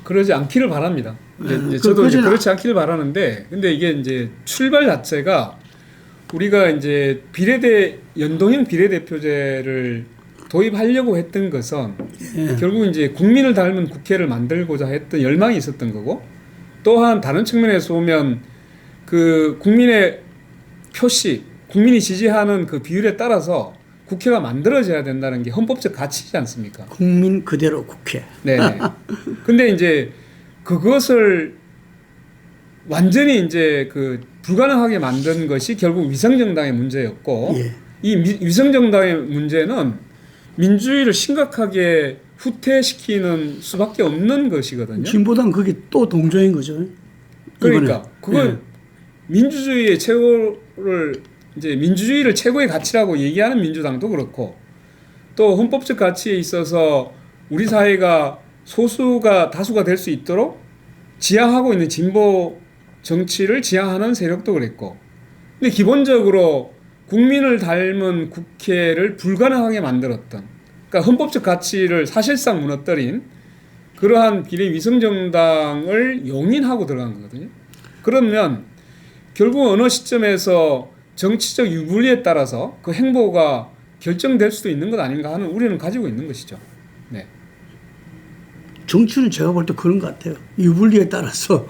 그러지 않기를 바랍니다. 이제 저도 이제 그렇지 않기를 바라는데, 근데 이게 이제 출발 자체가 우리가 이제 연동형 비례대표제를 도입하려고 했던 것은 결국 이제 국민을 닮은 국회를 만들고자 했던 열망이 있었던 거고, 또한 다른 측면에서 보면 그 국민의 표시, 국민이 지지하는 그 비율에 따라서 국회가 만들어져야 된다는 게 헌법적 가치이지 않습니까? 국민 그대로 국회. 네. 근데 이제 그것을 완전히 이제 그 불가능하게 만든 것이 결국 위성정당의 문제였고, 이 위성정당의 문제는 민주주의를 심각하게 후퇴시키는 수밖에 없는 것이거든요. 진보당 그게 또 동조인 거죠. 그러니까 그건 민주주의의 최고를 이제 민주주의를 최고의 가치라고 얘기하는 민주당도 그렇고, 또 헌법적 가치에 있어서 우리 사회가 소수가 다수가 될 수 있도록 지향하고 있는 진보 정치를 지향하는 세력도 그랬고, 근데 기본적으로 국민을 닮은 국회를 불가능하게 만들었던, 그러니까 헌법적 가치를 사실상 무너뜨린 그러한 비례 위성정당을 용인하고 들어간 거거든요. 그러면 결국 어느 시점에서 정치적 유불리에 따라서 그 행보가 결정될 수도 있는 것 아닌가 하는 우려는 가지고 있는 것이죠. 네. 정치는 제가 볼 때 그런 것 같아요. 유불리에 따라서.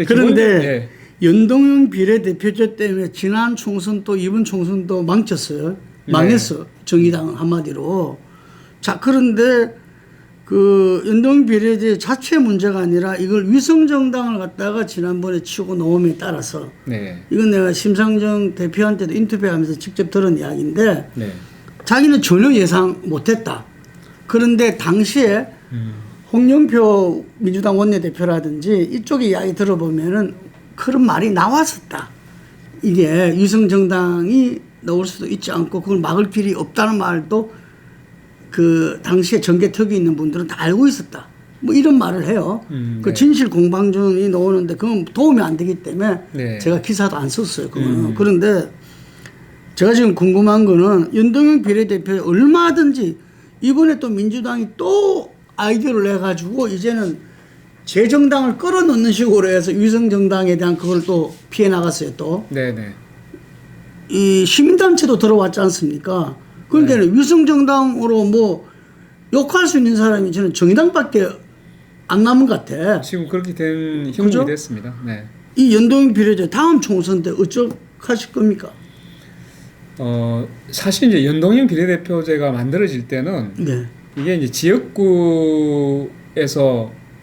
그런데 연동형 비례대표제 때문에 지난 총선도 이번 총선도 망쳤어요. 망했어. 정의당 한마디로. 자, 그런데 그 연동형 비례제 자체 문제가 아니라 이걸 위성정당을 갖다가 지난번에 치고 놓음에 따라서 이건 내가 심상정 대표한테도 인터뷰하면서 직접 들은 이야기인데 자기는 전혀 예상 못했다. 그런데 당시에 홍영표 민주당 원내대표라든지 이쪽의 이야기 들어보면은 그런 말이 나왔었다. 이게 위성정당이 나올 수도 있지 않고 그걸 막을 길이 없다는 말도 그 당시에 정계턱이 있는 분들은 다 알고 있었다. 뭐 이런 말을 해요. 그 진실 공방전이 나오는데 그건 도움이 안 되기 때문에 제가 기사도 안 썼어요. 그거는. 그런데 제가 지금 궁금한 거는 연동형 비례대표에 얼마든지 이번에 또 민주당이 또 아이디어를 내가지고 이제는 재정당을 끌어넣는 식으로 해서 위성정당에 대한 그걸 또 피해 나갔어요. 또. 이 시민단체도 들어왔지 않습니까? 그런데 위성정당으로 뭐 욕할 수 있는 사람이 저는 정의당밖에 안 남은 것 같아. 지금 그렇게 된 형국이 됐습니다. 이 연동형 비례제 다음 총선 때 어쩌하실 겁니까? 사실 이제 연동형 비례대표제가 만들어질 때는 이게 이제 지역구에서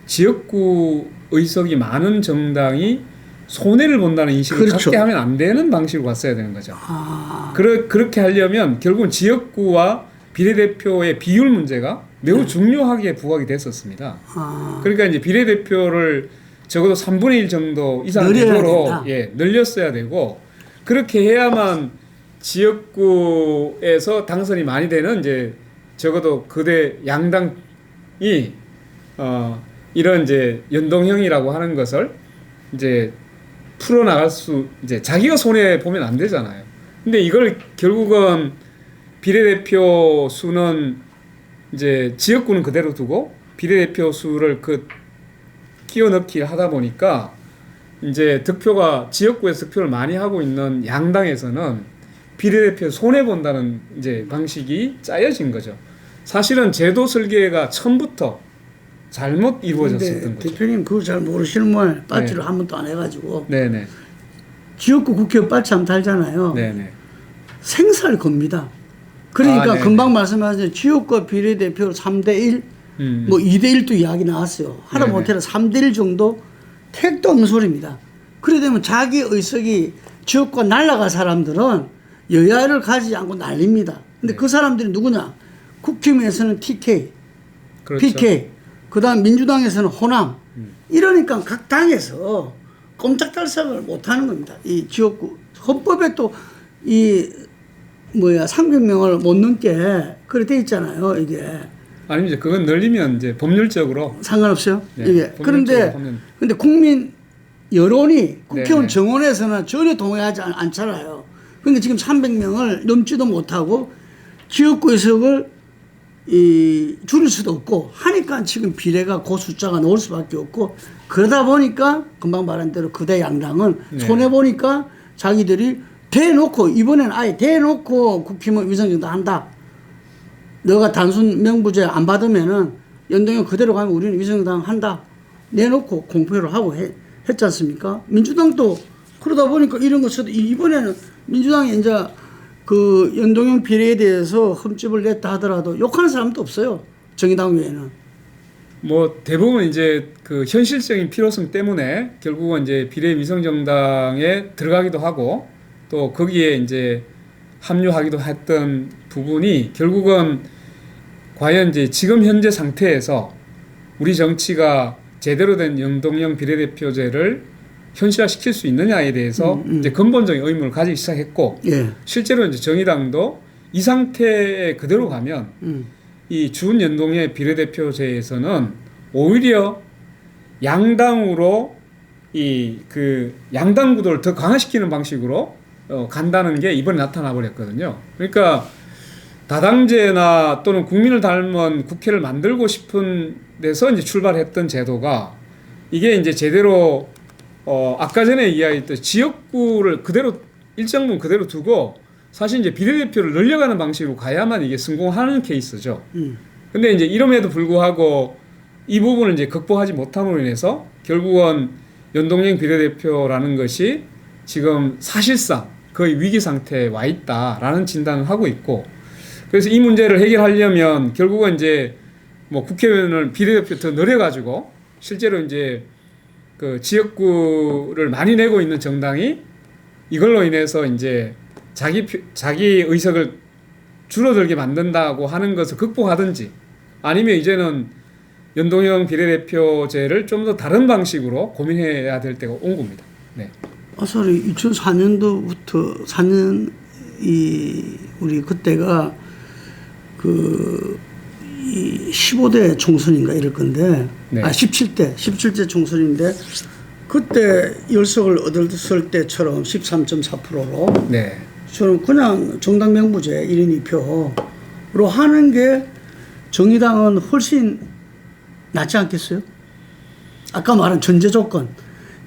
지역구 의석이 많은 정당이 손해를 본다는 인식을 그렇죠. 갖게 하면 안 되는 방식으로 갔어야 되는 거죠. 그렇게 하려면 결국은 지역구와 비례대표의 비율 문제가 매우 중요하게 부각이 됐었습니다. 그러니까 이제 비례대표를 적어도 3분의 1 정도 이상 되도록 늘렸어야 되고, 그렇게 해야만 지역구에서 당선이 많이 되는 이제 적어도 거대 양당이 이런 이제 연동형이라고 하는 것을 이제 풀어나갈 수, 이제 자기가 손해 보면 안 되잖아요. 근데 이걸 결국은 비례대표 수는 이제 지역구는 그대로 두고 비례대표 수를 끼워 넣기 하다 보니까 이제 득표가 지역구에서 득표를 많이 하고 있는 양당에서는 비례대표 손해 본다는 이제 방식이 짜여진 거죠. 사실은 제도 설계가 처음부터 잘못 이루어졌었던 거죠. 대표님 그거 잘 모르시는 모양. 빨치를 한 번도 안 해가지고. 네네. 지역구 국회의원 빨치 하면 달잖아요. 네네. 생사를 겁니다. 그러니까 금방 말씀하신 지역구 비례대표 3대1, 뭐 2대1도 이야기 나왔어요. 하다 못해도 3대1 정도 택도 없는 소리입니다. 그래 되면 자기 의석이 지역구가 날아갈 사람들은 여야를 가지지 않고 난립니다. 근데 그 사람들이 누구냐? 국힘에서는 TK, 그렇죠. PK, 그 다음 민주당에서는 호남. 이러니까 각 당에서 꼼짝달싹을 못하는 겁니다. 이 지역구. 헌법에 또 상명명을 못 넘게 그래 돼 있잖아요, 이게. 아닙니다. 그건 늘리면 이제 법률적으로 상관없어요. 네, 이게. 그런데 국민 여론이 국회의원 정원에서는 전혀 동의하지 않잖아요. 그러니까 지금 300명을 넘지도 못하고 지역구 의석을 줄일 수도 없고 하니까 지금 비례가 그 숫자가 나올 수밖에 없고, 그러다 보니까 금방 말한 대로 그대 양당은 손해보니까 자기들이 대놓고, 이번에는 아예 대놓고 국힘은 위성정당 한다. 너가 단순 명부제 안 받으면은 연동형 그대로 가면 우리는 위성정당 한다. 내놓고 공표를 하고 했지 않습니까? 민주당도 그러다 보니까 이런 것을 이번에는 민주당이 이제 그 연동형 비례에 대해서 흠집을 냈다 하더라도 욕하는 사람도 없어요. 정의당 외에는. 뭐 대부분 이제 그 현실적인 필요성 때문에 결국은 이제 비례 위성정당에 들어가기도 하고 또 거기에 이제 합류하기도 했던 부분이 결국은 과연 이제 지금 현재 상태에서 우리 정치가 제대로 된 연동형 비례대표제를 현실화시킬 수 있느냐에 대해서 이제 근본적인 의문을 가지기 시작했고, 실제로 이제 정의당도 이 상태에 그대로 가면 이 준연동형 비례대표제에서는 오히려 양당으로 양당 구도를 더 강화시키는 방식으로 간다는 게 이번에 나타나 버렸거든요. 그러니까 다당제나 또는 국민을 닮은 국회를 만들고 싶은 데서 이제 출발했던 제도가 이게 이제 제대로 아까 전에 이야기했던 지역구를 그대로 일정 부분 그대로 두고 사실 이제 비례대표를 늘려가는 방식으로 가야만 이게 성공하는 케이스죠. 근데 이제 이럼에도 불구하고 이 부분을 이제 극복하지 못함으로 인해서 결국은 연동형 비례대표라는 것이 지금 사실상 거의 위기 상태에 와 있다라는 진단을 하고 있고, 그래서 이 문제를 해결하려면 결국은 이제 뭐 국회의원을 비례대표 더 늘려가지고 실제로 이제 그 지역구를 많이 내고 있는 정당이 이걸로 인해서 이제 자기 의석을 줄어들게 만든다고 하는 것을 극복하든지, 아니면 이제는 연동형 비례대표제를 좀 더 다른 방식으로 고민해야 될 때가 온 겁니다. 네. 아사리 2004년도부터 4년 우리 그때가 그 15대 총선인가 이럴 건데, 17대 총선인데 그때 열석을 얻었을 때처럼 13.4%로 저는 그냥 정당 명부제 1인 2표로 하는 게 정의당은 훨씬 낫지 않겠어요? 아까 말한 전제 조건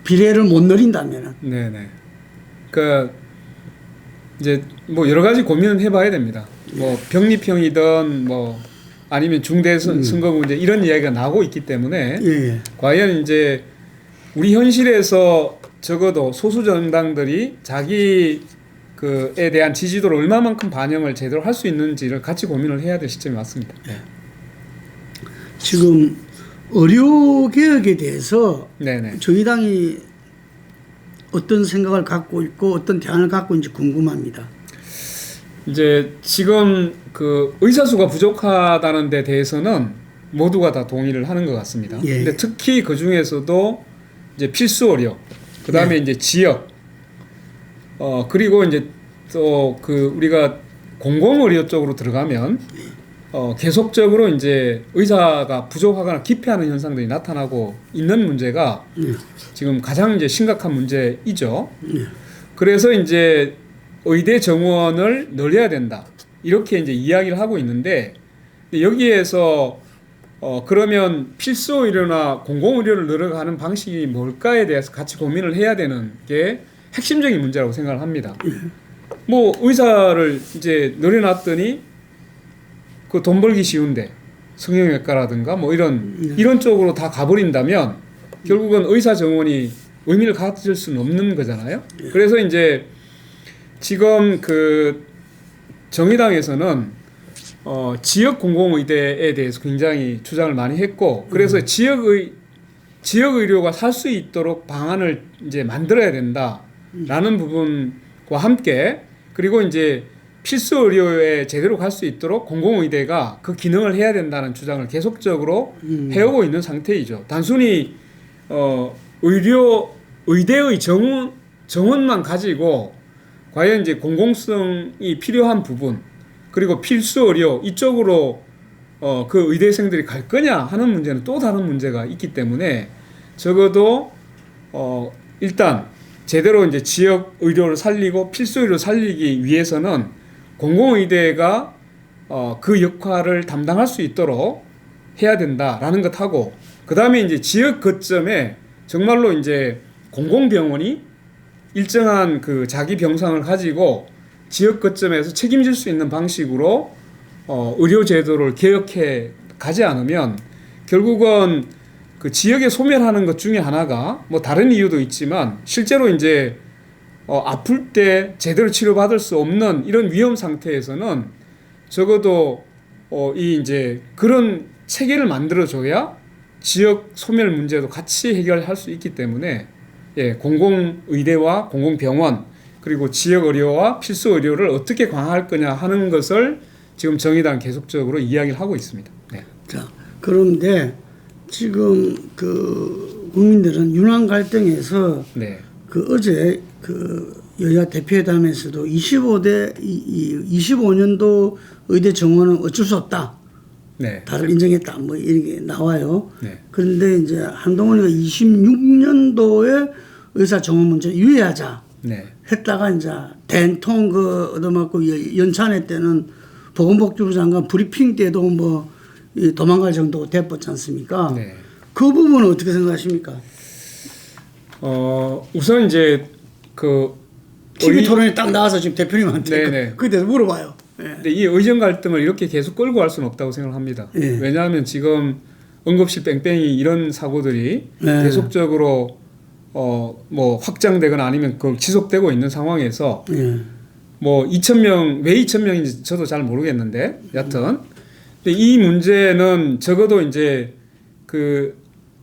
비례를 못 늘린다면은. 네네. 그 이제 뭐 여러 가지 고민은 해봐야 됩니다. 뭐 병립형이든 뭐 아니면 중대 선거 문제 이런 이야기가 나오고 있기 때문에 과연 이제 우리 현실에서 적어도 소수 정당들이 자기 그에 대한 지지도를 얼마만큼 반영을 제대로 할 수 있는지를 같이 고민을 해야 될 시점이 왔습니다. 지금 의료 개혁에 대해서 네네. 저희 당이 어떤 생각을 갖고 있고 어떤 대안을 갖고 있는지 궁금합니다. 이제 지금 그 의사 수가 부족하다는 데 대해서는 모두가 다 동의를 하는 것 같습니다. 예. 근데 특히 그 중에서도 이제 필수 의료, 그 다음에 네. 이제 지역, 그리고 이제 또 그 우리가 공공 의료 쪽으로 들어가면 계속적으로 이제 의사가 부족하거나 기피하는 현상들이 나타나고 있는 문제가 지금 가장 이제 심각한 문제이죠. 그래서 이제 의대 정원을 늘려야 된다. 이렇게 이제 이야기를 하고 있는데 여기에서 그러면 필수 의료나 공공 의료를 늘어가는 방식이 뭘까에 대해서 같이 고민을 해야 되는 게 핵심적인 문제라고 생각을 합니다. 뭐 의사를 이제 늘려놨더니 그 돈 벌기 쉬운데 성형외과라든가 뭐 이런 쪽으로 다 가버린다면 결국은 의사 정원이 의미를 가질 수는 없는 거잖아요. 그래서 이제 지금 그 정의당에서는 지역 공공의대에 대해서 굉장히 주장을 많이 했고 그래서 지역 의료가 살 수 있도록 방안을 이제 만들어야 된다라는 부분과 함께 그리고 이제 필수 의료에 제대로 갈 수 있도록 공공의대가 그 기능을 해야 된다는 주장을 계속적으로 해오고 있는 상태이죠. 단순히 의대의 정원만 가지고 과연 이제 공공성이 필요한 부분 그리고 필수 의료 이쪽으로 그 의대생들이 갈 거냐 하는 문제는 또 다른 문제가 있기 때문에 적어도 일단 제대로 이제 지역 의료를 살리고 필수 의료를 살리기 위해서는 공공의대가 그 역할을 담당할 수 있도록 해야 된다라는 것하고 그 다음에 이제 지역 거점에 정말로 이제 공공병원이 일정한 그 자기 병상을 가지고 지역 거점에서 책임질 수 있는 방식으로 의료 제도를 개혁해 가지 않으면 결국은 그 지역에 소멸하는 것 중에 하나가 뭐 다른 이유도 있지만 실제로 이제 아플 때 제대로 치료받을 수 없는 이런 위험 상태에서는 적어도 이 이제 그런 체계를 만들어줘야 지역 소멸 문제도 같이 해결할 수 있기 때문에 예, 공공의대와 공공병원 그리고 지역 의료와 필수 의료를 어떻게 강화할 거냐 하는 것을 지금 정의당 계속적으로 이야기를 하고 있습니다. 네. 자, 그런데 지금 그 국민들은 윤환 갈등에서 네. 그 어제 그 여야 대표회담에서도 25년도 의대 정원은 어쩔 수 없다. 네. 다를 인정했다. 뭐 이런 게 나와요. 네. 그런데 이제 한동훈이가 26년도에 의사 정원 문제 유예하자. 네. 했다가 이제 된통 그 얻어맞고 연찬회 때는 보건복지부 장관 브리핑 때도 뭐 도망갈 정도가 돼버렸지 않습니까? 네. 그 부분은 어떻게 생각하십니까? 우선 이제 그 TV 토론에 딱 나와서 지금 대표님한테 그에 대해서 물어봐요. 예. 근데 이 의정 갈등을 이렇게 계속 끌고 갈 수는 없다고 생각합니다. 예. 왜냐하면 지금 응급실 뺑뺑이 이런 사고들이 예. 계속적으로 뭐 확장되거나 아니면 그 지속되고 있는 상황에서 예. 뭐 2,000명 왜 2,000명인지 저도 잘 모르겠는데 여하튼 근데 이 문제는 적어도 이제 그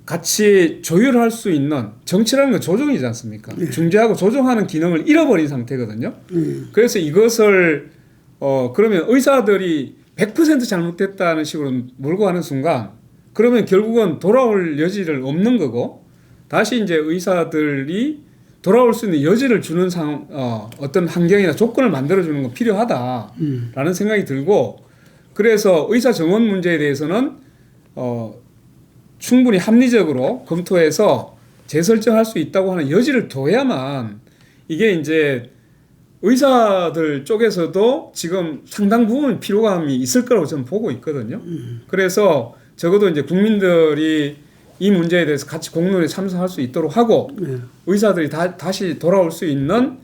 같이 조율할 수 있는 정치라는 건 조정이지 않습니까? 네. 중재하고 조정하는 기능을 잃어버린 상태거든요. 그래서 이것을 그러면 의사들이 100% 잘못됐다는 식으로 몰고 가는 순간 그러면 결국은 돌아올 여지를 없는 거고 다시 이제 의사들이 돌아올 수 있는 여지를 주는 어떤 환경이나 조건을 만들어주는 건 필요하다라는 생각이 들고 그래서 의사 정원 문제에 대해서는 충분히 합리적으로 검토해서 재설정할 수 있다고 하는 여지를 둬야만 이게 이제 의사들 쪽에서도 지금 상당 부분 피로감이 있을 거라고 저는 보고 있거든요. 그래서 적어도 이제 국민들이 이 문제에 대해서 같이 공론에 참석할 수 있도록 하고 의사들이 다시 돌아올 수 있는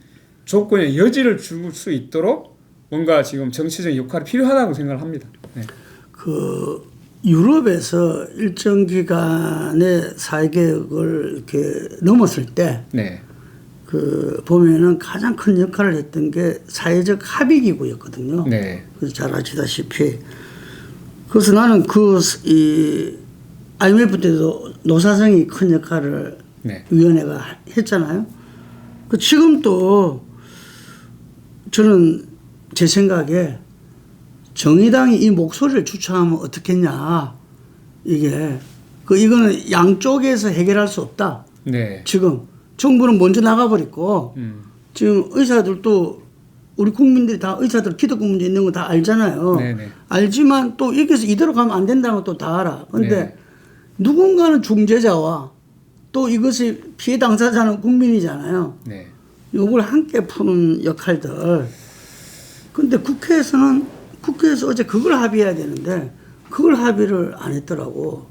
조건의 여지를 줄 수 있도록 뭔가 지금 정치적인 역할이 필요하다고 생각을 합니다. 네. 그 유럽에서 일정 기간의 사회개혁을 이렇게 넘었을 때, 네. 그 보면은 가장 큰 역할을 했던 게 사회적 합의기구였거든요. 네. 그래서 잘 아시다시피. 그래서 나는 이 IMF 때도 노사정이 큰 역할을 네. 위원회가 했잖아요. 그 지금 또 저는 제 생각에 정의당이 이 목소리를 주창하면 어떻겠냐. 이거는 양쪽에서 해결할 수 없다. 네. 지금 정부는 먼저 나가버렸고 지금 의사들도 우리 국민들이 다 의사들 기독교 문제 있는 거 다 알잖아요. 네네. 알지만 또 여기서 이대로 가면 안 된다는 것도 다 알아. 그런데 네. 누군가는 중재자와 또 이것이 피해 당사자는 국민이잖아요. 네. 이걸 함께 푸는 역할들. 근데 국회에서 어제 그걸 합의해야 되는데 그걸 합의를 안 했더라고.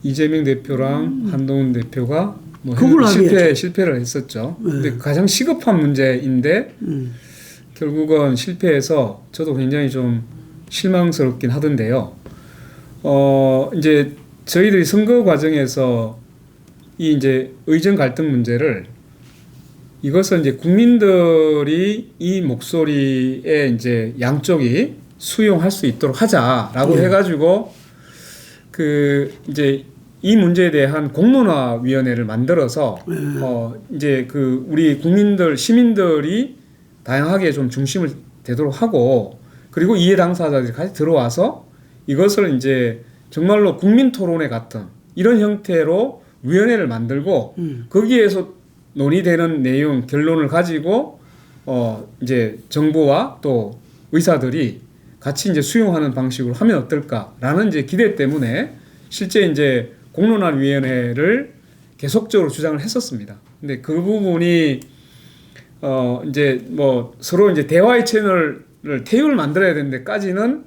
이재명 대표랑 한동훈 대표가 뭐 그걸 실패를 했었죠. 네. 근데 가장 시급한 문제인데 결국은 실패해서 저도 굉장히 좀 실망스럽긴 하던데요. 이제 저희들이 선거 과정에서 이 이제 의정 갈등 문제를 이것은 이제 국민들이 이 목소리에 이제 양쪽이 수용할 수 있도록 하자라고 해가지고 그 이제 이 문제에 대한 공론화위원회를 만들어서 이제 그 우리 국민들 시민들이 다양하게 좀 중심을 되도록 하고 그리고 이해 당사자들이 같이 들어와서 이것을 이제 정말로 국민 토론회 같은 이런 형태로 위원회를 만들고 거기에서 논의되는 내용 결론을 가지고 이제 정부와 또 의사들이 같이 이제 수용하는 방식으로 하면 어떨까라는 이제 기대 때문에 실제 이제 공론화위원회를 계속적으로 주장을 했었습니다. 근데 그 부분이 이제 뭐 서로 이제 대화의 채널을 태율을 만들어야 되는 데까지는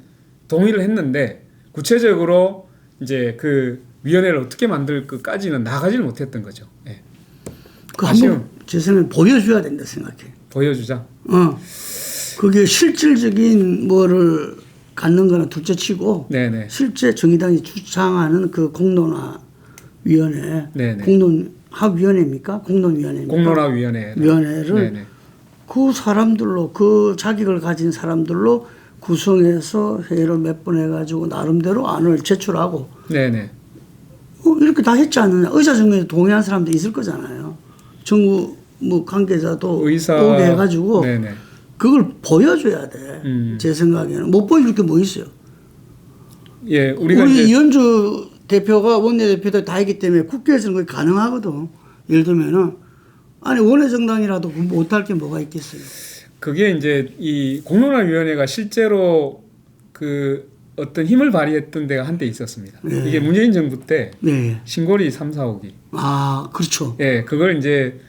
동의를 했는데 구체적으로 이제 그 위원회를 어떻게 만들 것까지는 나가지를 못했던 거죠. 예. 그 한번 제 생각에 보여줘야 된다 생각해. 보여주자. 그게 실질적인 뭐를 갖는 거는 둘째치고 네네. 실제 정의당이 주창하는 그 공론화위원회, 네네. 공론화위원회입니까? 공론위원회입니까? 공론화위원회를 네네. 그 사람들로 그 자격을 가진 사람들로 구성해서 회의를 몇 번 해가지고 나름대로 안을 제출하고 네네. 이렇게 다 했지 않느냐. 의사 중에 동의한 사람도 있을 거잖아요. 정부 뭐 관계자도 오게 해가지고 네네. 그걸 보여줘야 돼. 제 생각에는 못 보여줄 게 뭐 있어요. 예, 우리 이현주 대표가 원내대표도 다 했기 때문에 국회에서는 그게 가능하거든. 예를 들면은 아니 원내정당이라도 못할 게 뭐가 있겠어요. 그게 이제 이 공론화위원회가 실제로 그 어떤 힘을 발휘했던 데가 한때 있었습니다. 네. 이게 문재인 정부 때 네. 신고리 3, 4호기. 아, 그렇죠. 예, 그걸 이제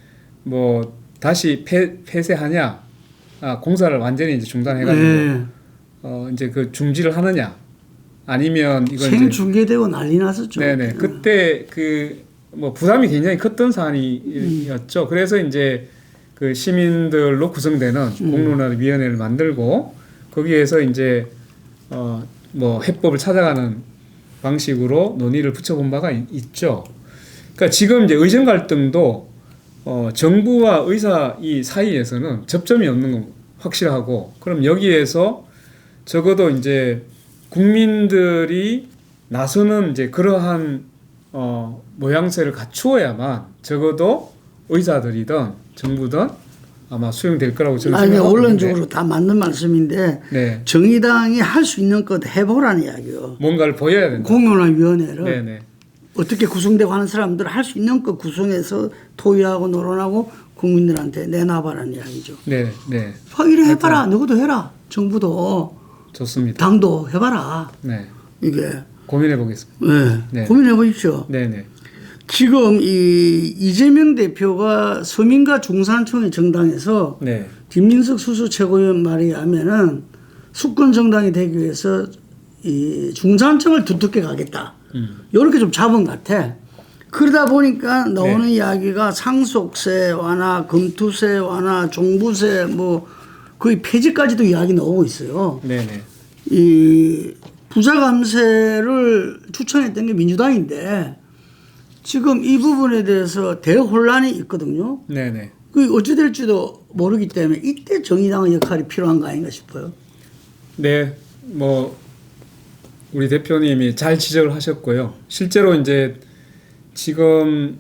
뭐 다시 폐쇄하냐, 공사를 완전히 이제 중단해가지고 네. 이제 그 중지를 하느냐, 아니면 이걸 생중계되고 난리 났었죠. 네네. 그때 그 뭐 부담이 굉장히 컸던 사안이었죠. 그래서 이제 그 시민들로 구성되는 공론화위원회를 만들고 거기에서 이제 뭐 해법을 찾아가는 방식으로 논의를 붙여본 바가 있죠. 그러니까 지금 이제 의정 갈등도 정부와 의사 이 사이에서는 접점이 없는 건 확실하고, 그럼 여기에서 적어도 이제 국민들이 나서는 이제 그러한 모양새를 갖추어야만 적어도 의사들이든 정부든 아마 수용될 거라고 저는 생각합니다. 아니, 원론적으로 다 맞는 말씀인데 네. 정의당이 할 수 있는 것 해보라는 이야기요. 뭔가를 보여야 된다. 공론화위원회를 네네. 어떻게 구성되고 하는 사람들 할 수 있는 것 구성해서 토의하고 논하고 국민들한테 내놔봐라는 이야기죠. 네, 네. 이래 해봐라. 누구도 해라. 정부도 좋습니다. 당도 해봐라. 네. 이게 고민해 보겠습니다. 네. 네. 고민해 보십시오. 네, 네. 지금 이재명 대표가 서민과 중산층의 정당에서 네. 김민석 수수 최고위원 말에 의하면은 수권 정당이 되기 위해서 이 중산층을 두텁게 가겠다. 이렇게 좀 잡은 것 같아. 그러다 보니까 나오는 이야기가 상속세 완화, 금투세 완화, 종부세 뭐 거의 폐지까지도 이야기 나오고 있어요. 네, 네. 이 부자 감세를 추천했던 게 민주당인데 지금 이 부분에 대해서 대혼란이 있거든요. 네, 네. 그 어찌 될지도 모르기 때문에 이때 정의당의 역할이 필요한 거 아닌가 싶어요. 네. 뭐 우리 대표님이 잘 지적을 하셨고요. 실제로 이제 지금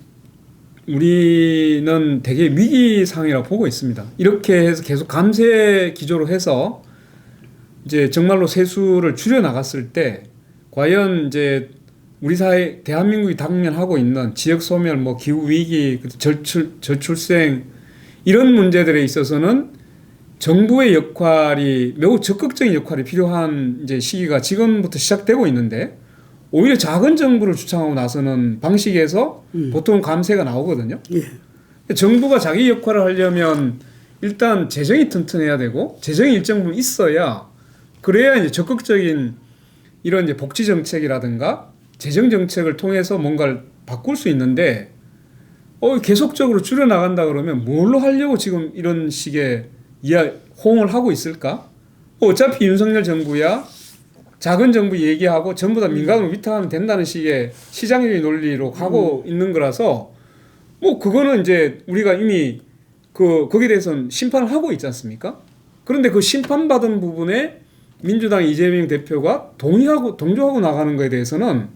우리는 되게 위기 상황이라고 보고 있습니다. 이렇게 해서 계속 감세 기조로 해서 이제 정말로 세수를 줄여 나갔을 때 과연 이제 우리 사회 대한민국이 당면하고 있는 지역 소멸, 뭐 기후 위기, 저출생 이런 문제들에 있어서는 정부의 역할이 매우 적극적인 역할이 필요한 이제 시기가 지금부터 시작되고 있는데 오히려 작은 정부를 주창하고 나서는 방식에서 보통 감세가 나오거든요. 예. 정부가 자기 역할을 하려면 일단 재정이 튼튼해야 되고 재정이 일정 부분 있어야 그래야 이제 적극적인 이런 이제 복지 정책이라든가 재정 정책을 통해서 뭔가를 바꿀 수 있는데 계속적으로 줄여 나간다 그러면 뭘로 하려고 지금 이런 식의 호응을 하고 있을까? 어차피 윤석열 정부야 작은 정부 얘기하고 전부 다 민간으로 위탁하면 된다는 식의 시장주의 논리로 가고 있는 거라서 뭐 그거는 이제 우리가 이미 거기에 대해서는 심판을 하고 있지 않습니까? 그런데 그 심판받은 부분에 민주당 이재명 대표가 동조하고 나가는 것에 대해서는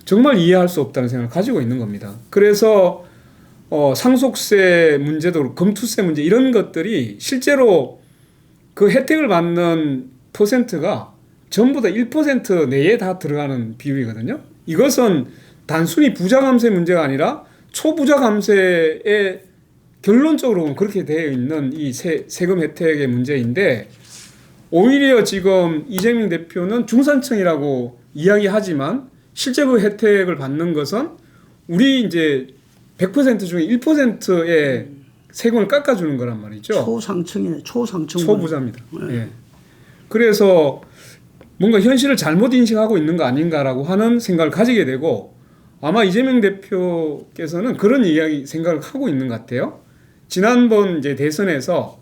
정말 이해할 수 없다는 생각을 가지고 있는 겁니다. 그래서 상속세 문제도 그렇고 검투세 문제 이런 것들이 실제로 그 혜택을 받는 퍼센트가 전부 다 1% 내에 다 들어가는 비율이거든요. 이것은 단순히 부자 감세 문제가 아니라 초부자 감세에 결론적으로 보면 그렇게 되어 있는 이 세금 혜택의 문제인데 오히려 지금 이재명 대표는 중산층이라고 이야기하지만 실제 그 혜택을 받는 것은 우리 이제 100% 중에 1%의 세금을 깎아주는 거란 말이죠. 초상층이네. 초상층. 초부자입니다. 예. 그래서 뭔가 현실을 잘못 인식하고 있는 거 아닌가라고 하는 생각을 가지게 되고 아마 이재명 대표께서는 그런 생각을 하고 있는 것 같아요. 지난번 이제 대선에서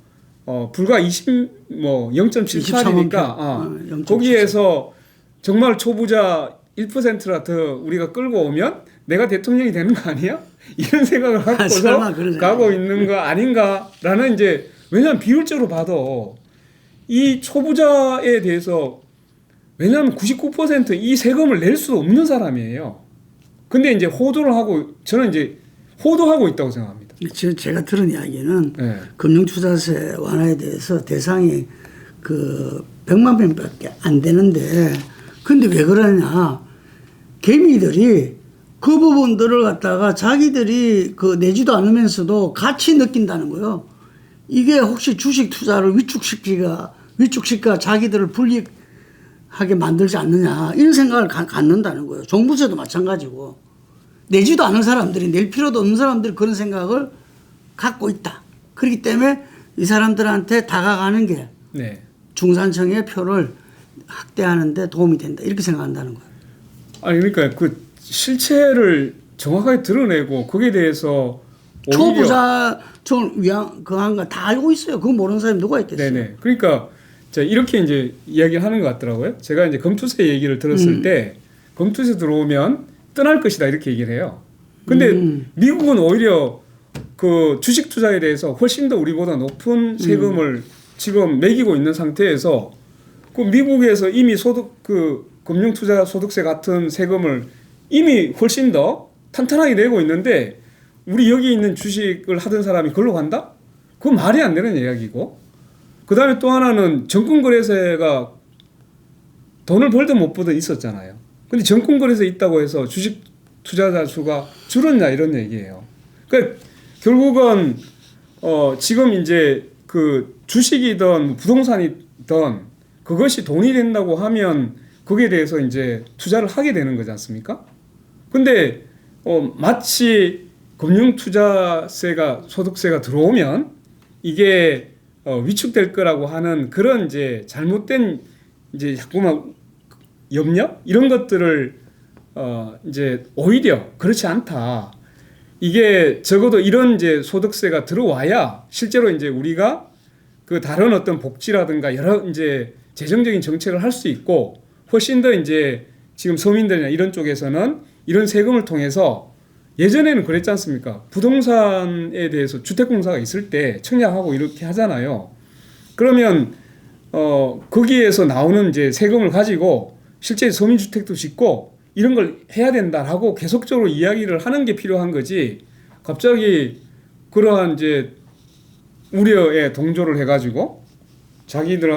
불과 0.78이니까 거기에서 정말 초부자 1%라 더 우리가 끌고 오면 내가 대통령이 되는 거 아니야? 이런 생각을 하고서 가고 있는 거 아닌가라는 이제 왜냐하면 비율적으로 봐도 이 초부자에 대해서 왜냐하면 99%이 세금을 낼 수 없는 사람이에요. 근데 이제 저는 이제 호도하고 있다고 생각합니다. 제가 들은 이야기는 네. 금융투자세 완화에 대해서 대상이 100만 명밖에 안 되는데 근데 왜 그러냐 개미들이 그 부분들을 갖다가 자기들이 내지도 않으면서도 같이 느낀다는 거예요. 이게 혹시 주식 투자를 위축시켜 자기들을 불리하게 만들지 않느냐 이런 생각을 갖는다는 거예요. 종부세도 마찬가지고 내지도 않은 사람들이 낼 필요도 없는 사람들이 그런 생각을 갖고 있다. 그렇기 때문에 이 사람들한테 다가가는 게 네. 중산층의 표를 확대하는 데 도움이 된다. 이렇게 생각한다는 거예요. 아니 그러니까 그 실체를 정확하게 드러내고 거기에 대해서 초부자층을 위한 그한 거 다 알고 있어요. 그거 모르는 사람이 누가 있겠어요. 네네. 그러니까 이렇게 이제 이야기를 하는 것 같더라고요. 제가 이제 검투세 얘기를 들었을 때 검투세 들어오면 떠날 것이다 이렇게 얘기를 해요. 근데 미국은 오히려 그 주식 투자에 대해서 훨씬 더 우리보다 높은 세금을 지금 매기고 있는 상태에서 그 미국에서 이미 금융투자 소득세 같은 세금을 이미 훨씬 더 탄탄하게 내고 있는데 우리 여기 있는 주식을 하던 사람이 그걸로 간다? 그건 말이 안 되는 이야기고 그 다음에 또 하나는 정권거래세가 돈을 벌든 못 벌든 있었잖아요. 근데 정권거래세 있다고 해서 주식 투자자 수가 줄었냐 이런 얘기예요. 그러니까 결국은 지금 이제 그 주식이든 부동산이든 그것이 돈이 된다고 하면 거기에 대해서 이제 투자를 하게 되는 거지 않습니까? 근데 마치 금융투자세가 소득세가 들어오면 이게 위축될 거라고 하는 그런 이제 잘못된 이제 자꾸만 염려 이런 것들을 이제 오히려 그렇지 않다. 이게 적어도 이런 이제 소득세가 들어와야 실제로 이제 우리가 그 다른 어떤 복지라든가 여러 이제 재정적인 정책을 할 수 있고 훨씬 더 이제 지금 서민들이나 이런 쪽에서는 이런 세금을 통해서 예전에는 그랬지 않습니까? 부동산에 대해서 주택공사가 있을 때 청약하고 이렇게 하잖아요. 그러면 거기에서 나오는 이제 세금을 가지고 실제 서민주택도 짓고 이런 걸 해야 된다라고 계속적으로 이야기를 하는 게 필요한 거지. 갑자기 그러한 이제 우려에 동조를 해가지고 자기들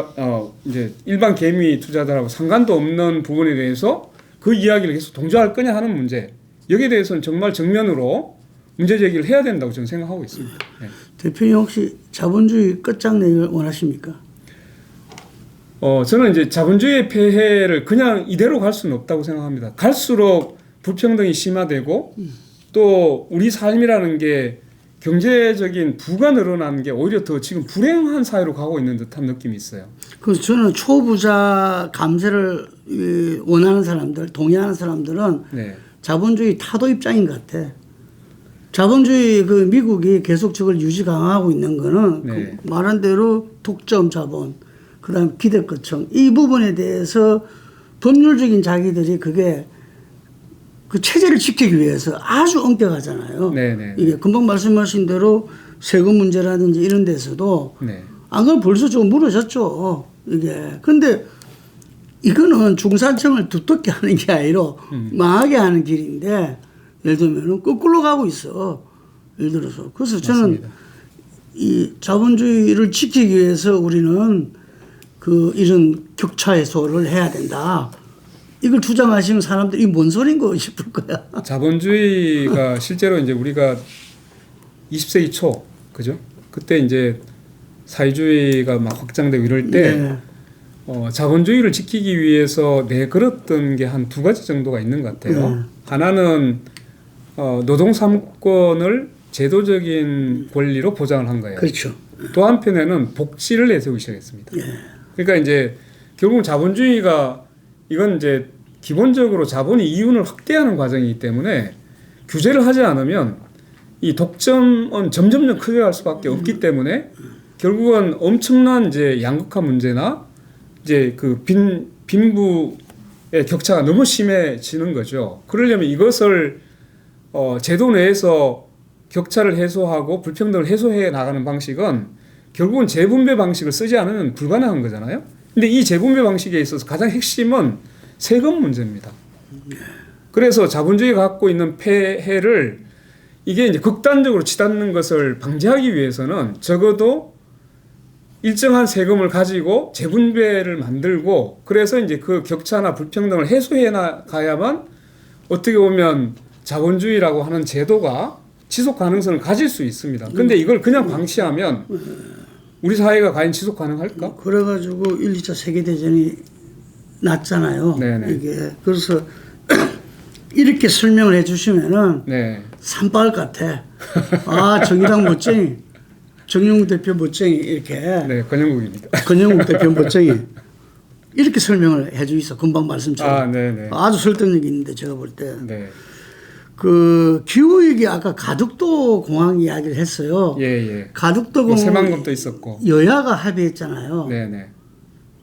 이제 일반 개미 투자자들하고 상관도 없는 부분에 대해서 그 이야기를 계속 동조할 거냐 하는 문제. 여기에 대해서는 정말 정면으로 문제 제기를 해야 된다고 저는 생각하고 있습니다. 네. 대표님 혹시 자본주의 끝장내기를 원하십니까? 저는 이제 자본주의의 폐해를 그냥 이대로 갈 수는 없다고 생각합니다. 갈수록 불평등이 심화되고 또 우리 삶이라는 게 경제적인 부가 늘어나는 게 오히려 더 지금 불행한 사회로 가고 있는 듯한 느낌이 있어요. 그래서 저는 초부자 감세를 원하는 사람들, 동의하는 사람들은 네. 자본주의 타도 입장인 것 같아. 자본주의 그 미국이 계속 저걸 유지 강화하고 있는 거는 네. 그 말한 대로 독점 자본, 그다음 기대거청 이 부분에 대해서 법률적인 자기들이 그게 그 체제를 지키기 위해서 아주 엄격하잖아요. 네네. 이게 금방 말씀하신 대로 세금 문제라든지 이런 데서도 네. 안 그러면 벌써 좀 무너졌죠. 이게. 근데 이거는 중산층을 두텁게 하는 게 아니라 망하게 하는 길인데 예를 들면 거꾸로 가고 있어. 예를 들어서. 그래서 저는 맞습니다. 이 자본주의를 지키기 위해서 우리는 그 이런 격차 해소를 해야 된다. 이걸 주장하시는 사람들이 뭔 소린 거 싶을 거야. 자본주의가 실제로 이제 우리가 20세기 초 그죠? 그때 이제 사회주의가 막 확장되고 이럴 때 네. 자본주의를 지키기 위해서 내걸었던 게 한 두 가지 정도가 있는 것 같아요. 네. 하나는 노동 3권을 제도적인 권리로 보장을 한 거예요. 그렇죠. 또 한편에는 복지를 내세우기 시작했습니다. 예. 그러니까 이제 결국 자본주의가 이건 이제 기본적으로 자본이 이윤을 확대하는 과정이기 때문에 규제를 하지 않으면 이 독점은 점점 크게 갈 수밖에 없기 때문에 결국은 엄청난 이제 양극화 문제나 이제 그 빈부의 격차가 너무 심해지는 거죠. 그러려면 이것을 제도 내에서 격차를 해소하고 불평등을 해소해 나가는 방식은 결국은 재분배 방식을 쓰지 않으면 불가능한 거잖아요. 근데 이 재분배 방식에 있어서 가장 핵심은 세금 문제입니다. 그래서 자본주의가 갖고 있는 폐해를 이게 이제 극단적으로 치닫는 것을 방지하기 위해서는 적어도 일정한 세금을 가지고 재분배를 만들고 그래서 이제 그 격차나 불평등을 해소해 나가야만 어떻게 보면 자본주의라고 하는 제도가 지속 가능성을 가질 수 있습니다. 근데 이걸 그냥 방치하면 우리 사회가 과연 지속 가능할까? 그래가지고 1, 2차 세계대전이 났잖아요. 네네. 이게. 그래서 이렇게 설명을 해 주시면은 네. 산바울 같아. 아, 정의당 멋쟁이. 정영국 대표 멋쟁이. 이렇게. 네, 권영국입니다. 권영국 대표 멋쟁이. 이렇게 설명을 해 주있어. 금방 말씀처럼. 네네. 아주 설득력이 있는데 제가 볼 때. 네. 그 기후위기 아까 가덕도 공항 이야기를 했어요. 예. 가덕도 뭐 공항 새만금도 있었고. 여야가 합의했잖아요. 네네.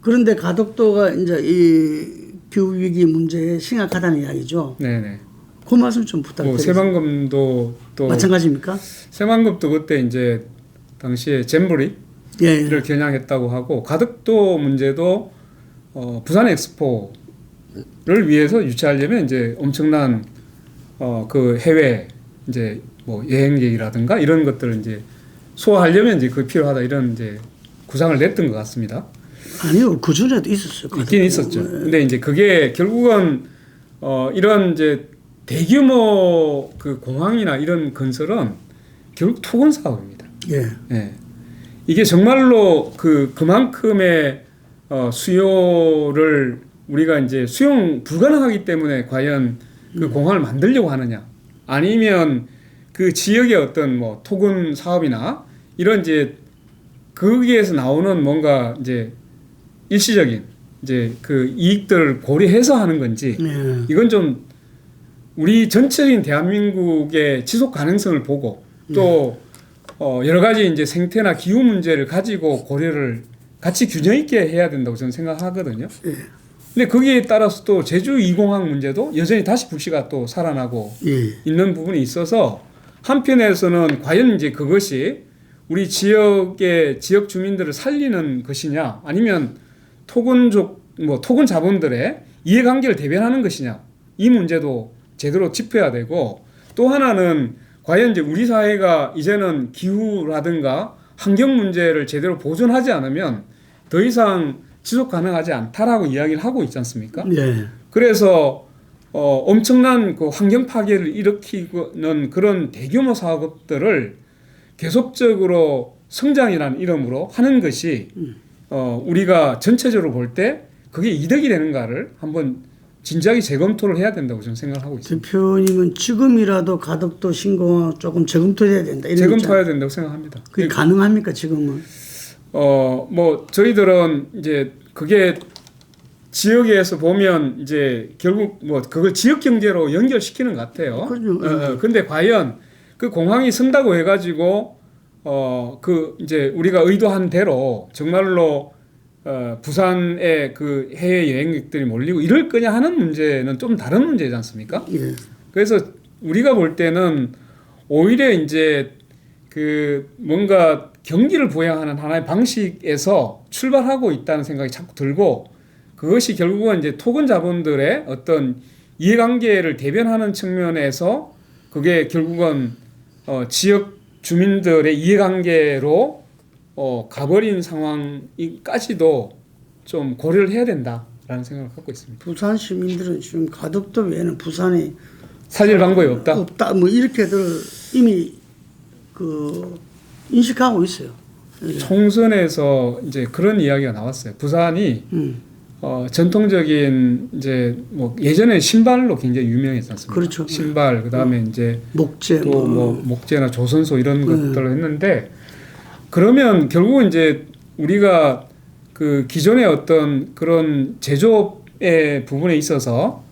그런데 가덕도가 이제 이 기후위기 문제에 심각하다는 이야기죠. 네네. 그 말씀 좀 뭐 부탁드립니다. 새만금도 또 마찬가지입니까? 새만금도 그때 이제 당시에 잼버리를 예. 겨냥했다고 하고 가덕도 문제도 부산 엑스포를 위해서 유치하려면 이제 엄청난 그 해외 이제 뭐 여행객이라든가 이런 것들을 이제 소화하려면 이제 그 필요하다 이런 이제 구상을 냈던 것 같습니다. 아니요, 그 전에도 있었어요. 있긴 있었죠. 근데 이제 그게 결국은 이런 이제 대규모 그 공항이나 이런 건설은 결국 토건 사업입니다. 예. 예. 이게 정말로 그만큼의 수요를 우리가 이제 수용 불가능하기 때문에 과연 그 공항을 만들려고 하느냐, 아니면 그 지역의 어떤 뭐 토건 사업이나 이런 이제 거기에서 나오는 뭔가 이제 일시적인 이제 그 이익들을 고려해서 하는 건지 예. 이건 좀 우리 전체적인 대한민국의 지속 가능성을 보고 또 여러 가지 이제 생태나 기후 문제를 가지고 고려를 같이 균형 있게 해야 된다고 저는 생각하거든요. 예. 근데 거기에 따라서 또 제주 2공항 문제도 여전히 다시 불씨가 또 살아나고 예. 있는 부분이 있어서 한편에서는 과연 이제 그것이 우리 지역의 지역 주민들을 살리는 것이냐, 아니면 토건 자본들의 이해관계를 대변하는 것이냐, 이 문제도 제대로 짚어야 되고, 또 하나는 과연 이제 우리 사회가 이제는 기후라든가 환경 문제를 제대로 보존하지 않으면 더 이상 지속 가능하지 않다라고 이야기를 하고 있지 않습니까? 예. 그래서 엄청난 그 환경 파괴를 일으키는 그런 대규모 사업들을 계속적으로 성장이라는 이름으로 하는 것이 우리가 전체적으로 볼 때 그게 이득이 되는가를 한번 진지하게 재검토를 해야 된다고 저는 생각하고 있습니다. 대표님은 지금이라도 가덕도 신공 조금 재검토해야 된다. 이런 재검토해야 된다고 생각합니다. 그게 가능합니까 지금은? 뭐 저희들은 이제 그게 지역에서 보면 이제 결국 뭐 그걸 지역 경제로 연결시키는 것 같아요. 그렇죠. 근데 과연 그 공항이 선다고 해가지고 그 이제 우리가 의도한 대로 정말로 부산에 그 해외 여행객들이 몰리고 이럴 거냐 하는 문제는 좀 다른 문제지 않습니까? 예. 그래서 우리가 볼 때는 오히려 이제 그 뭔가 경기를 부양하는 하나의 방식에서 출발하고 있다는 생각이 자꾸 들고, 그것이 결국은 이제 토건 자본들의 어떤 이해관계를 대변하는 측면에서 그게 결국은 지역 주민들의 이해관계로 가버린 상황까지도 좀 고려를 해야 된다라는 생각을 갖고 있습니다. 부산 시민들은 지금 가덕도 외에는 부산에 살릴 방법이 없다. 없다. 뭐 이렇게들 이미 그 인식하고 있어요. 예. 총선에서 이제 그런 이야기가 나왔어요. 부산이 전통적인 이제 뭐 예전에 신발로 굉장히 유명했지 않습니까? 그렇죠. 신발 그다음에 이제 목재 또 뭐 목재나 조선소 이런 것들을 했는데, 그러면 결국은 이제 우리가 그 기존의 어떤 그런 제조업의 부분에 있어서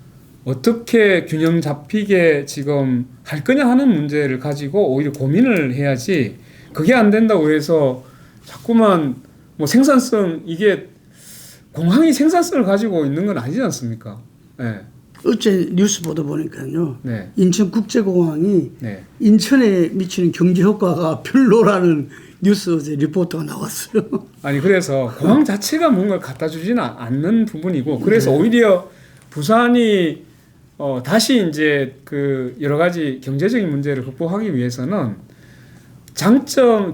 어떻게 균형 잡히게 지금 할 거냐 하는 문제를 가지고 오히려 고민을 해야지, 그게 안 된다고 해서 자꾸만 뭐 생산성, 이게 공항이 생산성을 가지고 있는 건 아니지 않습니까? 네. 어제 뉴스 보다 보니까요. 네. 인천국제공항이 네. 인천에 미치는 경제 효과가 별로라는 뉴스 어제 리포트가 나왔어요. 아니 그래서 공항 자체가 뭔가 갖다 주지는 않는 부분이고, 그래서 오히려 부산이 다시 이제 그 여러 가지 경제적인 문제를 극복하기 위해서는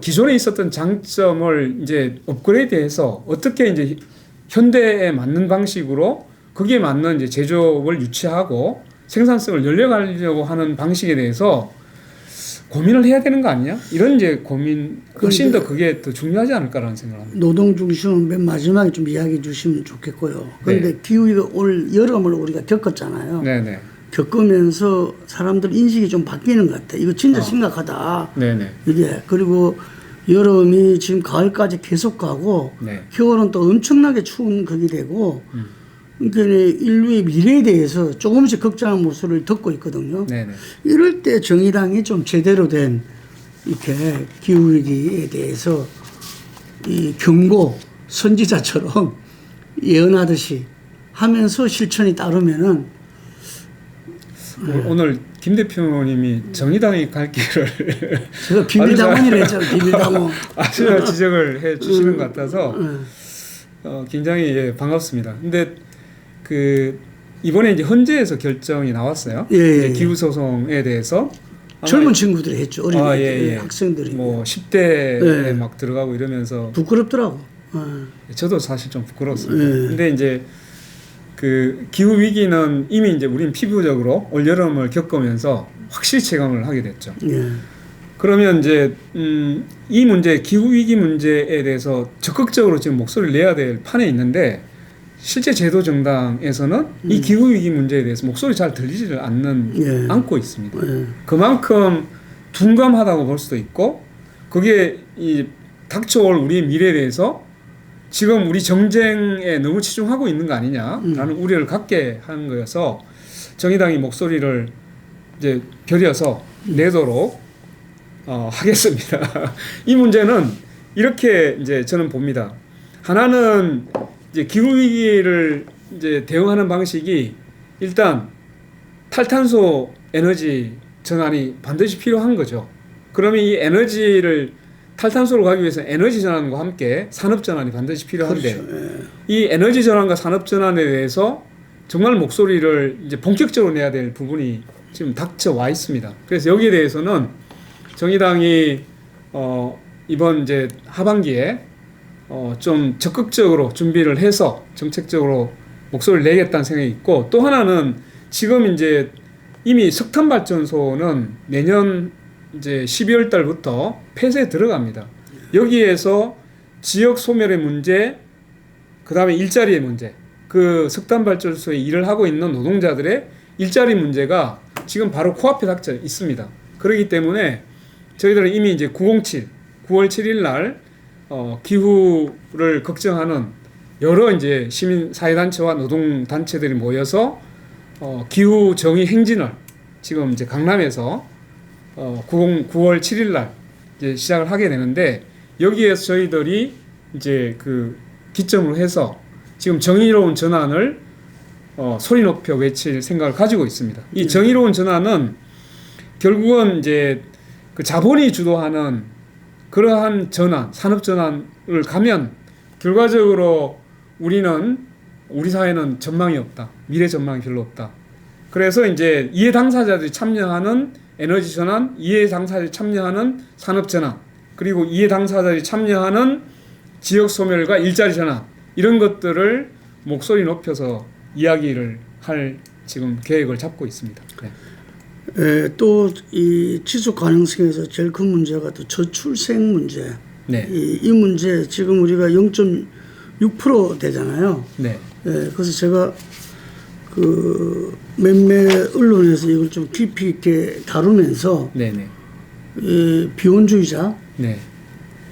기존에 있었던 장점을 이제 업그레이드해서 어떻게 이제 현대에 맞는 방식으로 거기에 맞는 이제 제조업을 유치하고 생산성을 늘려가려고 하는 방식에 대해서 고민을 해야 되는 거 아니냐? 이런 이제 고민, 훨씬 더 그게 더 중요하지 않을까라는 생각을 합니다. 노동 중심은 맨 마지막에 좀 이야기해 주시면 좋겠고요. 그런데 네. 기후가 올 여름을 우리가 겪었잖아요. 네네. 겪으면서 사람들 인식이 좀 바뀌는 것 같아요. 이거 진짜 심각하다. 네네. 이게 그리고 여름이 지금 가을까지 계속 가고 네. 겨울은 또 엄청나게 추운 극이 되고 그러니까 인류의 미래에 대해서 조금씩 걱정하는 모습을 듣고 있거든요. 네네. 이럴 때 정의당이 좀 제대로 된 이렇게 기후위기에 대해서 이 경고 선지자처럼 예언하듯이 하면서 실천이 따르면은 오늘 김 대표님이 정의당이 갈 길을 제가 비밀당원이라 했잖아요. 비밀당원. 아주 지적을 해 주시는 것 같아서 굉장히 예, 반갑습니다. 근데 그 이번에 이제 헌재에서 결정이 나왔어요. 예. 기후 소송에 대해서 젊은 친구들이 했죠. 어린 예. 학생들이. 뭐 10대에 막 들어가고 이러면서 부끄럽더라고. 저도 사실 좀 부끄러웠습니다. 근데 이제 그 기후 위기는 이미 이제 우리는 피부적으로 올 여름을 겪으면서 확실히 체감을 하게 됐죠. 그러면 이제 이 문제, 기후 위기 문제에 대해서 적극적으로 지금 목소리를 내야 될 판에 있는데, 실제 제도 정당에서는 이 기후 위기 문제에 대해서 목소리 잘 들리지를 않고 있습니다. 그만큼 둔감하다고 볼 수도 있고, 그게 이 닥쳐올 우리의 미래에 대해서 지금 우리 정쟁에 너무 치중하고 있는 거 아니냐라는 우려를 갖게 하는 거여서 정의당이 목소리를 이제 겨려서 내도록 하겠습니다. 이 문제는 이렇게 이제 저는 봅니다. 하나는 이제 기후 위기를 이제 대응하는 방식이 일단 탈탄소 에너지 전환이 반드시 필요한 거죠. 그러면 이 에너지를 탈탄소로 가기 위해서 에너지 전환과 함께 산업 전환이 반드시 필요한데, 그렇죠. 이 에너지 전환과 산업 전환에 대해서 정말 목소리를 이제 본격적으로 내야 될 부분이 지금 닥쳐와 있습니다. 그래서 여기에 대해서는 정의당이 이번 이제 하반기에 좀 적극적으로 준비를 해서 정책적으로 목소리를 내겠다는 생각이 있고, 또 하나는 지금 이제 이미 석탄 발전소는 내년 이제 12월 달부터 폐쇄에 들어갑니다. 여기에서 지역 소멸의 문제, 그 다음에 일자리의 문제, 그 석탄 발전소에 일을 하고 있는 노동자들의 일자리 문제가 지금 바로 코앞에 닥쳐 있습니다. 그렇기 때문에 저희들은 이미 이제 907, 9월 7일 날 기후를 걱정하는 여러 이제 시민 사회단체와 노동단체들이 모여서 기후 정의 행진을 지금 이제 강남에서 9월 7일 날 이제 시작을 하게 되는데, 여기에서 저희들이 이제 그 기점으로 해서 지금 정의로운 전환을 소리 높여 외칠 생각을 가지고 있습니다. 이 정의로운 전환은 결국은 이제 그 자본이 주도하는 그러한 전환, 산업 전환을 가면 결과적으로 우리 사회는 전망이 없다. 미래 전망이 별로 없다. 그래서 이제 이해 당사자들이 참여하는 에너지 전환, 이해 당사자들이 참여하는 산업 전환, 그리고 이해 당사자들이 참여하는 지역 소멸과 일자리 전환, 이런 것들을 목소리 높여서 이야기를 할 지금 계획을 잡고 있습니다. 네. 또 이 지속 가능성에서 제일 큰 문제가 또 저출생 문제. 네. 이 문제 지금 우리가 0.6% 되잖아요. 네. 그래서 제가 그 몇몇 언론에서 이걸 좀 깊이 있게 다루면서 네네. 비혼주의자, 네.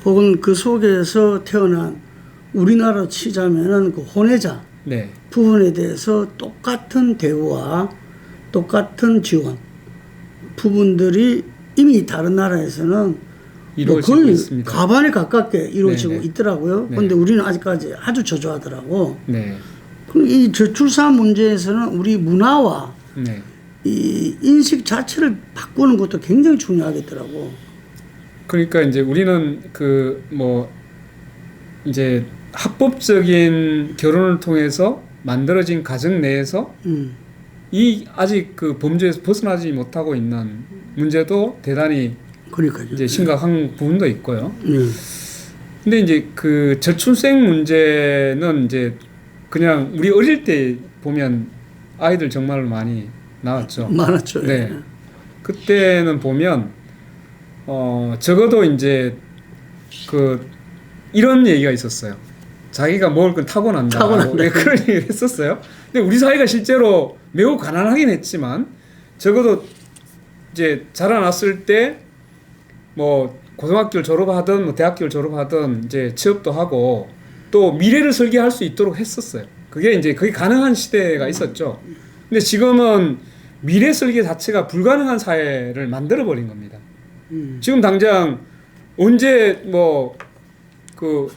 혹은 그 속에서 태어난 우리나라로 치자면은 그 혼외자 네. 부분에 대해서 똑같은 대우와 똑같은 지원 부분들이 이미 다른 나라에서는 뭐 이루어지고 거의 있습니다. 가반에 가깝게 이루어지고 네네. 있더라고요. 그런데 우리는 아직까지 아주 저조하더라고. 네. 그럼 이 저출산 문제에서는 우리 문화와 네. 이 인식 자체를 바꾸는 것도 굉장히 중요하겠더라고. 그러니까 이제 우리는 그 뭐 이제 합법적인 결혼을 통해서 만들어진 가정 내에서 이 아직 그 범죄에서 벗어나지 못하고 있는 문제도 대단히 그러니까요. 이제 심각한 부분도 있고요. 네. 근데 이제 그 저출생 문제는 이제 그냥 우리 어릴 때 보면 아이들 정말 많이 나왔죠. 많았죠. 네. 그때는 보면 적어도 이제 그 이런 얘기가 있었어요. 자기가 먹을 건 타고난다. 타고난다. 그런 얘기를 했었어요. 근데 우리 사회가 실제로 매우 가난하긴 했지만 적어도 이제 자라났을 때 뭐 고등학교를 졸업하든 뭐 대학교를 졸업하든 이제 취업도 하고 또 미래를 설계할 수 있도록 했었어요. 그게 가능한 시대가 있었죠. 근데 지금은 미래 설계 자체가 불가능한 사회를 만들어 버린 겁니다. 지금 당장 언제 뭐 그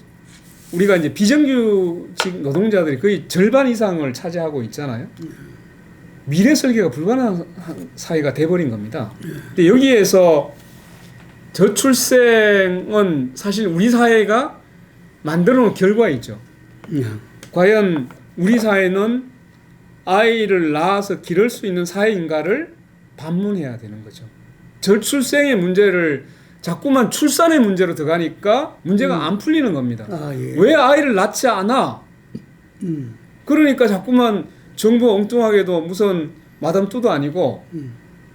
우리가 이제 비정규직 노동자들이 거의 절반 이상을 차지하고 있잖아요. 미래 설계가 불가능한 사회가 돼버린 겁니다. 근데 여기에서 저출생은 사실 우리 사회가 만들어 놓은 결과이죠. 과연 우리 사회는 아이를 낳아서 기를 수 있는 사회인가를 반문해야 되는 거죠. 저출생의 문제를 자꾸만 출산의 문제로 들어가니까 문제가 안 풀리는 겁니다. 왜 아이를 낳지 않아? 그러니까 자꾸만 정부 엉뚱하게도 무슨 마담뚜도 아니고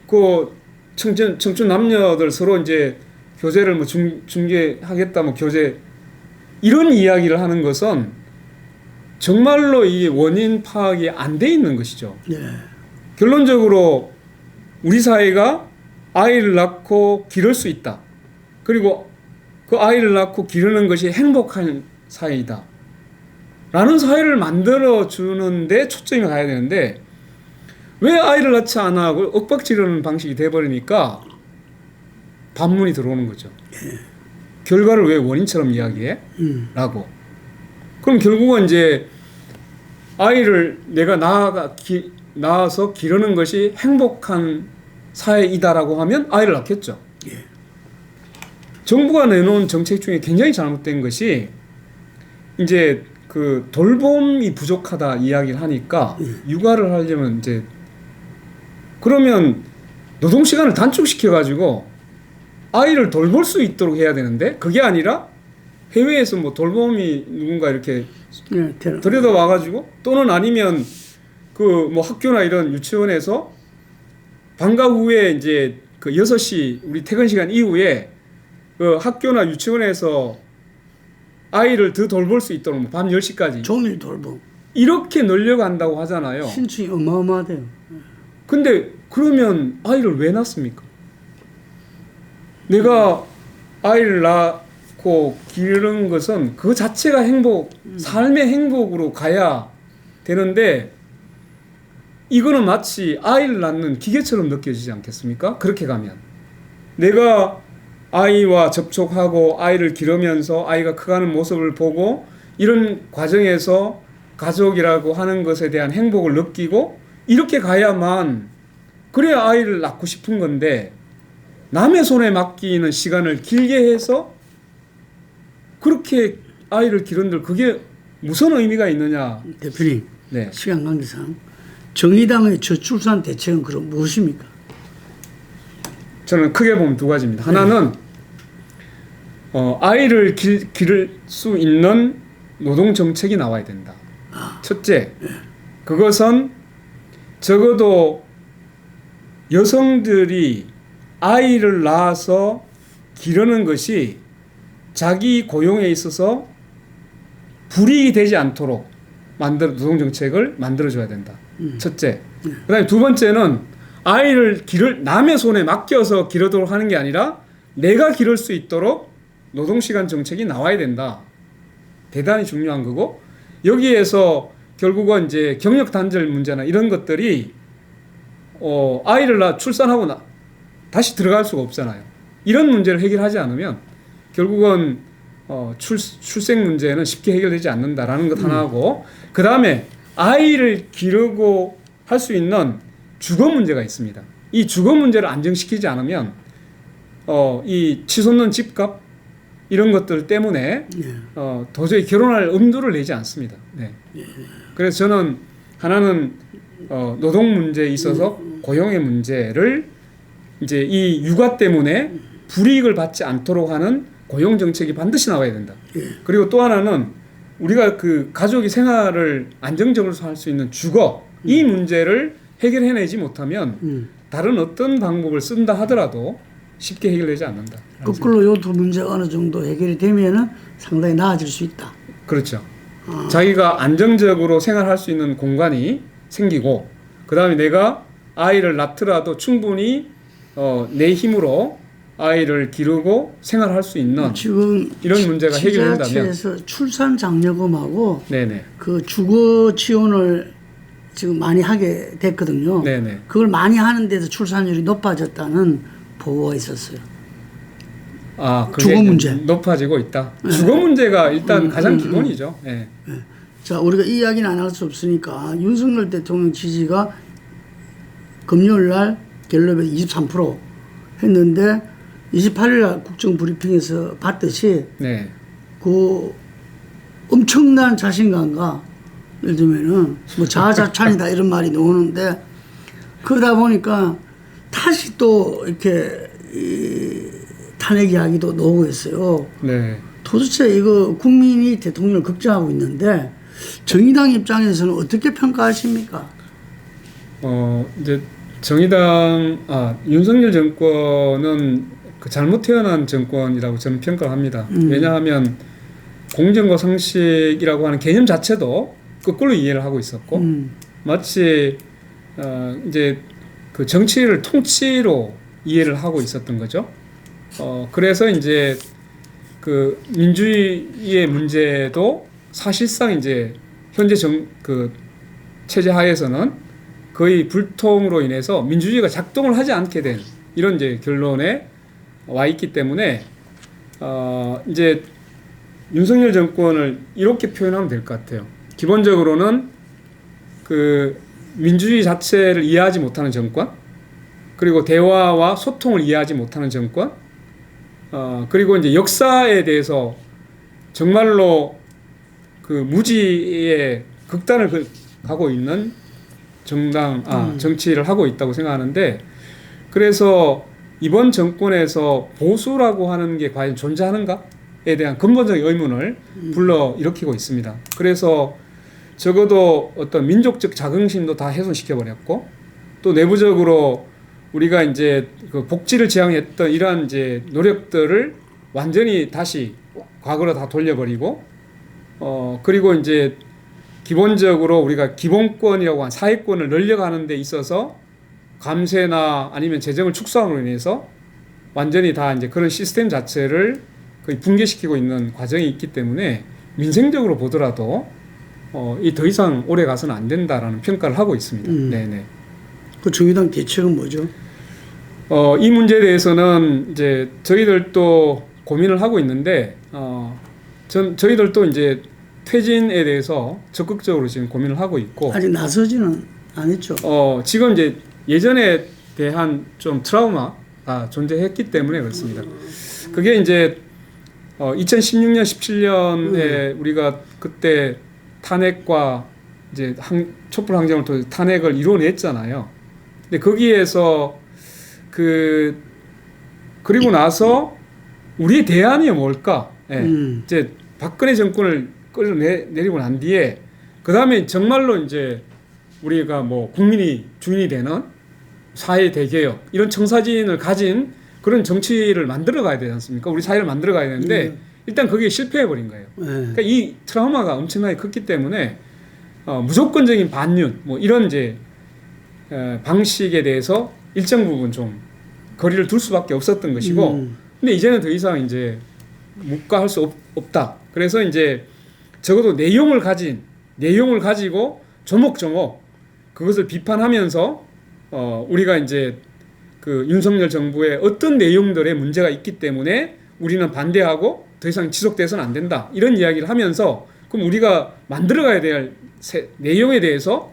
그 청춘 남녀들 서로 이제 교제를 뭐 중개하겠다 뭐 교제 이런 이야기를 하는 것은 정말로 이 원인 파악이 안 돼 있는 것이죠. 결론적으로 우리 사회가 아이를 낳고 기를 수 있다. 그리고 그 아이를 낳고 기르는 것이 행복한 사회이다. 라는 사회를 만들어주는데 초점이 가야 되는데 왜 아이를 낳지 않아 하고 윽박지르는 방식이 돼버리니까 반문이 들어오는 거죠. 결과를 왜 원인처럼 이야기해? 라고. 그럼 결국은 이제 아이를 내가 낳아서 기르는 것이 행복한 사회이다라고 하면 아이를 낳겠죠. 정부가 내놓은 정책 중에 굉장히 잘못된 것이 이제 그 돌봄이 부족하다 이야기를 하니까 육아를 하려면 이제 그러면 노동 시간을 단축시켜 가지고 아이를 돌볼 수 있도록 해야 되는데 그게 아니라 해외에서 뭐 돌봄이 누군가 이렇게 들여다 와가지고 또는 아니면 그 뭐 학교나 이런 유치원에서 방과 후에 이제 그 6시 우리 퇴근 시간 이후에 그 학교나 유치원에서 아이를 더 돌볼 수 있도록 밤 10시까지 종일 돌봄 이렇게 늘려간다고 하잖아요. 신축이 어마어마하대요. 근데 그러면 아이를 왜 낳습니까? 내가 아이를 낳고 기르는 것은 그 자체가 행복, 삶의 행복으로 가야 되는데 이거는 마치 아이를 낳는 기계처럼 느껴지지 않겠습니까? 그렇게 가면 내가 아이와 접촉하고 아이를 기르면서 아이가 커가는 모습을 보고 이런 과정에서 가족이라고 하는 것에 대한 행복을 느끼고 이렇게 가야만 그래야 아이를 낳고 싶은 건데 남의 손에 맡기는 시간을 길게 해서 그렇게 아이를 기른들 그게 무슨 의미가 있느냐. 대표님, 네. 시간 관계상 정의당의 저출산 대책은 그럼 무엇입니까? 저는 크게 보면 두 가지입니다. 하나는 아이를 기를 수 있는 노동 정책이 나와야 된다. 첫째, 그것은 적어도 여성들이 아이를 낳아서 기르는 것이 자기 고용에 있어서 불이익이 되지 않도록 노동 정책을 만들어줘야 된다. 첫째. 그다음에 두 번째는 아이를 남의 손에 맡겨서 기르도록 하는 게 아니라 내가 기를 수 있도록 노동시간 정책이 나와야 된다. 대단히 중요한 거고 여기에서 결국은 이제 경력 단절 문제나 이런 것들이 아이를 출산하고 다시 들어갈 수가 없잖아요. 이런 문제를 해결하지 않으면 결국은 출생 문제는 쉽게 해결되지 않는다라는 것 하나하고 그 다음에 아이를 기르고 할 수 있는 주거 문제가 있습니다. 이 주거 문제를 안정시키지 않으면 이 치솟는 집값 이런 것들 때문에 도저히 결혼할 엄두를 내지 않습니다. 네. 그래서 저는 하나는 노동 문제에 있어서 고용의 문제를 이제 이 육아 때문에 불이익을 받지 않도록 하는 고용 정책이 반드시 나와야 된다. 그리고 또 하나는 우리가 그 가족이 생활을 안정적으로 할 수 있는 주거 이 문제를 해결해내지 못하면 다른 어떤 방법을 쓴다 하더라도 쉽게 해결되지 않는다. 거꾸로 이 두 문제가 어느 정도 해결이 되면은 상당히 나아질 수 있다. 그렇죠. 자기가 안정적으로 생활할 수 있는 공간이 생기고 그 다음에 내가 아이를 낳더라도 충분히 내 힘으로 아이를 기르고 생활할 수 있는 지금 이런 문제가 해결된다면 지자체에서 출산 장려금하고 네네. 그 주거 지원을 지금 많이 하게 됐거든요. 네네. 그걸 많이 하는 데서 출산율이 높아졌다는 보고가 있었어요. 그게 주거 문제 높아지고 있다. 주거 문제가 일단 가장 기본이죠. 네. 자, 우리가 이 이야기는 안 할 수 없으니까 윤석열 대통령 지지가 금요일 날 갤럽에 23% 했는데 28일 날 국정 브리핑에서 봤듯이 네. 그 엄청난 자신감과 예를 들면은 뭐 자아자찬이다 이런 말이 나오는데 그러다 보니까 다시 또 이렇게 탄핵 이야기도 나오고 있어요. 네. 도대체 이거 국민이 대통령을 걱정하고 있는데 정의당 입장에서는 어떻게 평가하십니까? 이제 정의당 윤석열 정권은 그 잘못 태어난 정권이라고 저는 평가합니다. 왜냐하면 공정과 상식이라고 하는 개념 자체도 거꾸로 이해를 하고 있었고 마치 이제 그 정치를 통치로 이해를 하고 있었던 거죠. 그래서 이제 그 민주주의의 문제도 사실상 이제 현재 그 체제 하에서는 거의 불통으로 인해서 민주주의가 작동을 하지 않게 된 이런 이제 결론에 와 있기 때문에 이제 윤석열 정권을 이렇게 표현하면 될 것 같아요. 기본적으로는 그 민주주의 자체를 이해하지 못하는 정권, 그리고 대화와 소통을 이해하지 못하는 정권, 그리고 이제 역사에 대해서 정말로 그 무지의 극단을 가고 있는 정치를 하고 있다고 생각하는데, 그래서 이번 정권에서 보수라고 하는 게 과연 존재하는가에 대한 근본적인 의문을 불러 일으키고 있습니다. 그래서 적어도 어떤 민족적 자긍심도 다 훼손시켜 버렸고, 또 내부적으로 우리가 이제 그 복지를 지향했던 이러한 이제 노력들을 완전히 다시 과거로 다 돌려버리고, 그리고 이제 기본적으로 우리가 기본권이라고 한 사회권을 늘려가는 데 있어서 감세나 아니면 재정을 축소함으로 인해서 완전히 다 이제 그런 시스템 자체를 거의 붕괴시키고 있는 과정이 있기 때문에 민생적으로 보더라도 이 더 이상 오래 가서는 안 된다라는 평가를 하고 있습니다. 네네. 그 정의당 대책은 뭐죠? 이 문제에 대해서는 이제 저희들도 고민을 하고 있는데, 저희들도 이제 퇴진에 대해서 적극적으로 지금 고민을 하고 있고, 아직 나서지는 않았죠. 지금 이제 예전에 대한 좀 트라우마가 존재했기 때문에 그렇습니다. 그게 이제 2016년, 17년에 우리가 그때 탄핵과 이제 촛불 항쟁을 통해서 탄핵을 이뤄냈잖아요. 근데 거기에서 그리고 나서 우리의 대안이 뭘까? 예. 이제 박근혜 정권을 끌어내리고 난 뒤에 그 다음에 정말로 이제 우리가 뭐 국민이 주인이 되는 사회 대개혁 이런 청사진을 가진 그런 정치를 만들어 가야 되지 않습니까? 우리 사회를 만들어 가야 되는데 일단 그게 실패해 버린 거예요. 그러니까 이 트라우마가 엄청나게 컸기 때문에 무조건적인 반윤 뭐 이런 이제 방식에 대해서 일정 부분 좀 거리를 둘 수밖에 없었던 것이고, 근데 이제는 더 이상 이제 묵과할 수 없다. 그래서 이제 적어도 내용을 가지고 조목조목 그것을 비판하면서 우리가 이제 그 윤석열 정부의 어떤 내용들의 문제가 있기 때문에 우리는 반대하고 더 이상 지속돼서는 안 된다. 이런 이야기를 하면서 그럼 우리가 만들어가야 될 내용에 대해서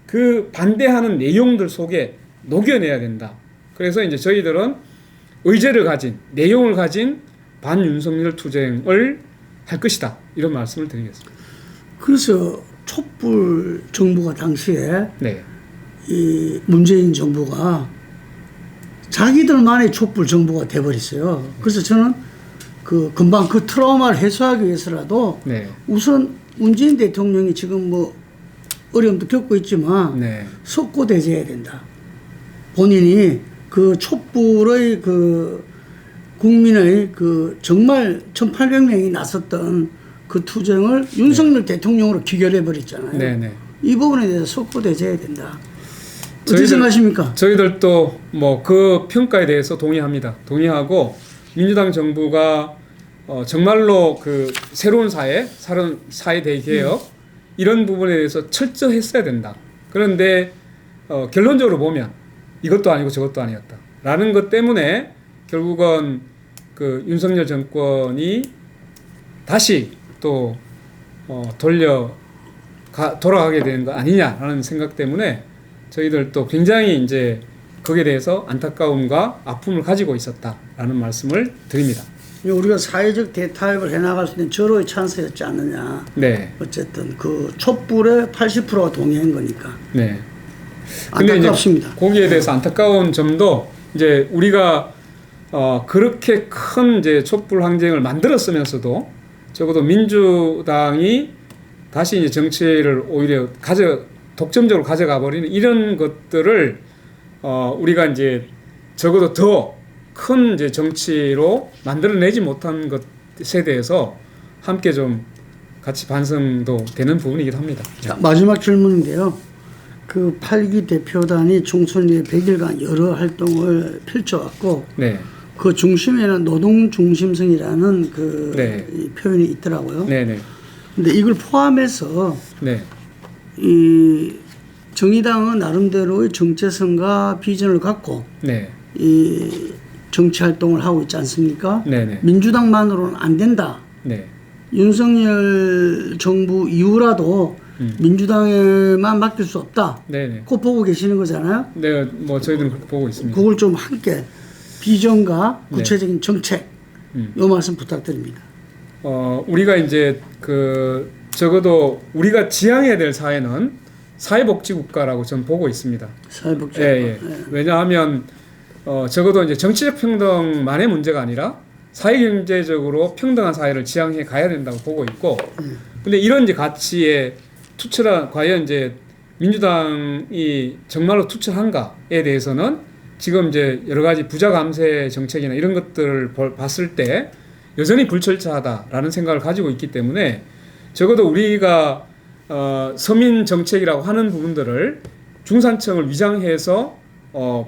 그 반대하는 내용들 속에 녹여내야 된다. 그래서 이제 저희들은 의제를 가진 내용을 가진 반윤석열 투쟁을 할 것이다. 이런 말씀을 드리겠습니다. 그래서 촛불 정부가 당시에 네. 이 문재인 정부가 자기들만의 촛불 정부가 돼버렸어요. 그래서 저는 금방 그 트라우마를 해소하기 위해서라도 네. 우선 문재인 대통령이 지금 뭐 어려움도 겪고 있지만 네. 석고대죄해야 된다. 본인이 그 촛불의 국민의 정말 1,800명이 나섰던 그 투쟁을 윤석열 대통령으로 기결해 버렸잖아요. 네네. 이 부분에 대해서 석고대죄해야 된다. 어떻게 생각하십니까? 저희들도 뭐 그 평가에 대해서 동의합니다. 동의하고 민주당 정부가 정말로 그 새로운 사회 대개혁 이런 부분에 대해서 철저했어야 된다. 그런데 결론적으로 보면 이것도 아니고 저것도 아니었다. 라는 것 때문에 결국은 그 윤석열 정권이 다시 또 돌아가게 되는 거 아니냐라는 생각 때문에 저희들도 굉장히 이제 거기에 대해서 안타까움과 아픔을 가지고 있었다라는 말씀을 드립니다. 우리가 사회적 대타협을 해나갈 수 있는 절호의 찬스였지 않느냐. 네. 어쨌든 그 촛불의 80%가 동의한 거니까. 네. 근데 안타깝습니다. 이제 거기에 대해서 안타까운 점도 이제 우리가 그렇게 큰 이제 촛불 항쟁을 만들었으면서도 적어도 민주당이 다시 이제 정치를 오히려 독점적으로 가져가 버리는 이런 것들을 우리가 이제 적어도 더 큰 이제 정치로 만들어내지 못한 것에 대해서 함께 좀 같이 반성도 되는 부분이기도 합니다. 자, 마지막 질문인데요. 그 8기 대표단이 총선 이후 100일간 여러 활동을 펼쳐왔고, 네. 그 중심에는 노동 중심성이라는 네. 이 표현이 있더라고요. 네네. 근데 이걸 포함해서 네. 이 정의당은 나름대로의 정체성과 비전을 갖고 네. 이 정치 활동을 하고 있지 않습니까? 네네. 민주당만으로는 안 된다. 네. 윤석열 정부 이후라도 민주당에만 맡길 수 없다. 네네. 그거 보고 계시는 거잖아요. 네, 뭐 저희들은 그렇게 보고 있습니다. 그걸 좀 함께 비전과 구체적인 정책 요 말씀 부탁드립니다. 우리가 이제 그 적어도 우리가 지향해야 될 사회는 사회복지국가라고 저는 보고 있습니다. 사회복지. 예. 왜냐하면 적어도 이제 정치적 평등만의 문제가 아니라 사회경제적으로 평등한 사회를 지향해 가야 된다고 보고 있고, 근데 이런 이제 가치에 투철한 과연 이제 민주당이 정말로 투철한가에 대해서는 지금 이제 여러 가지 부자 감세 정책이나 이런 것들을 봤을 때 여전히 불철저하다라는 생각을 가지고 있기 때문에 적어도 우리가 서민 정책이라고 하는 부분들을 중산층을 위장해서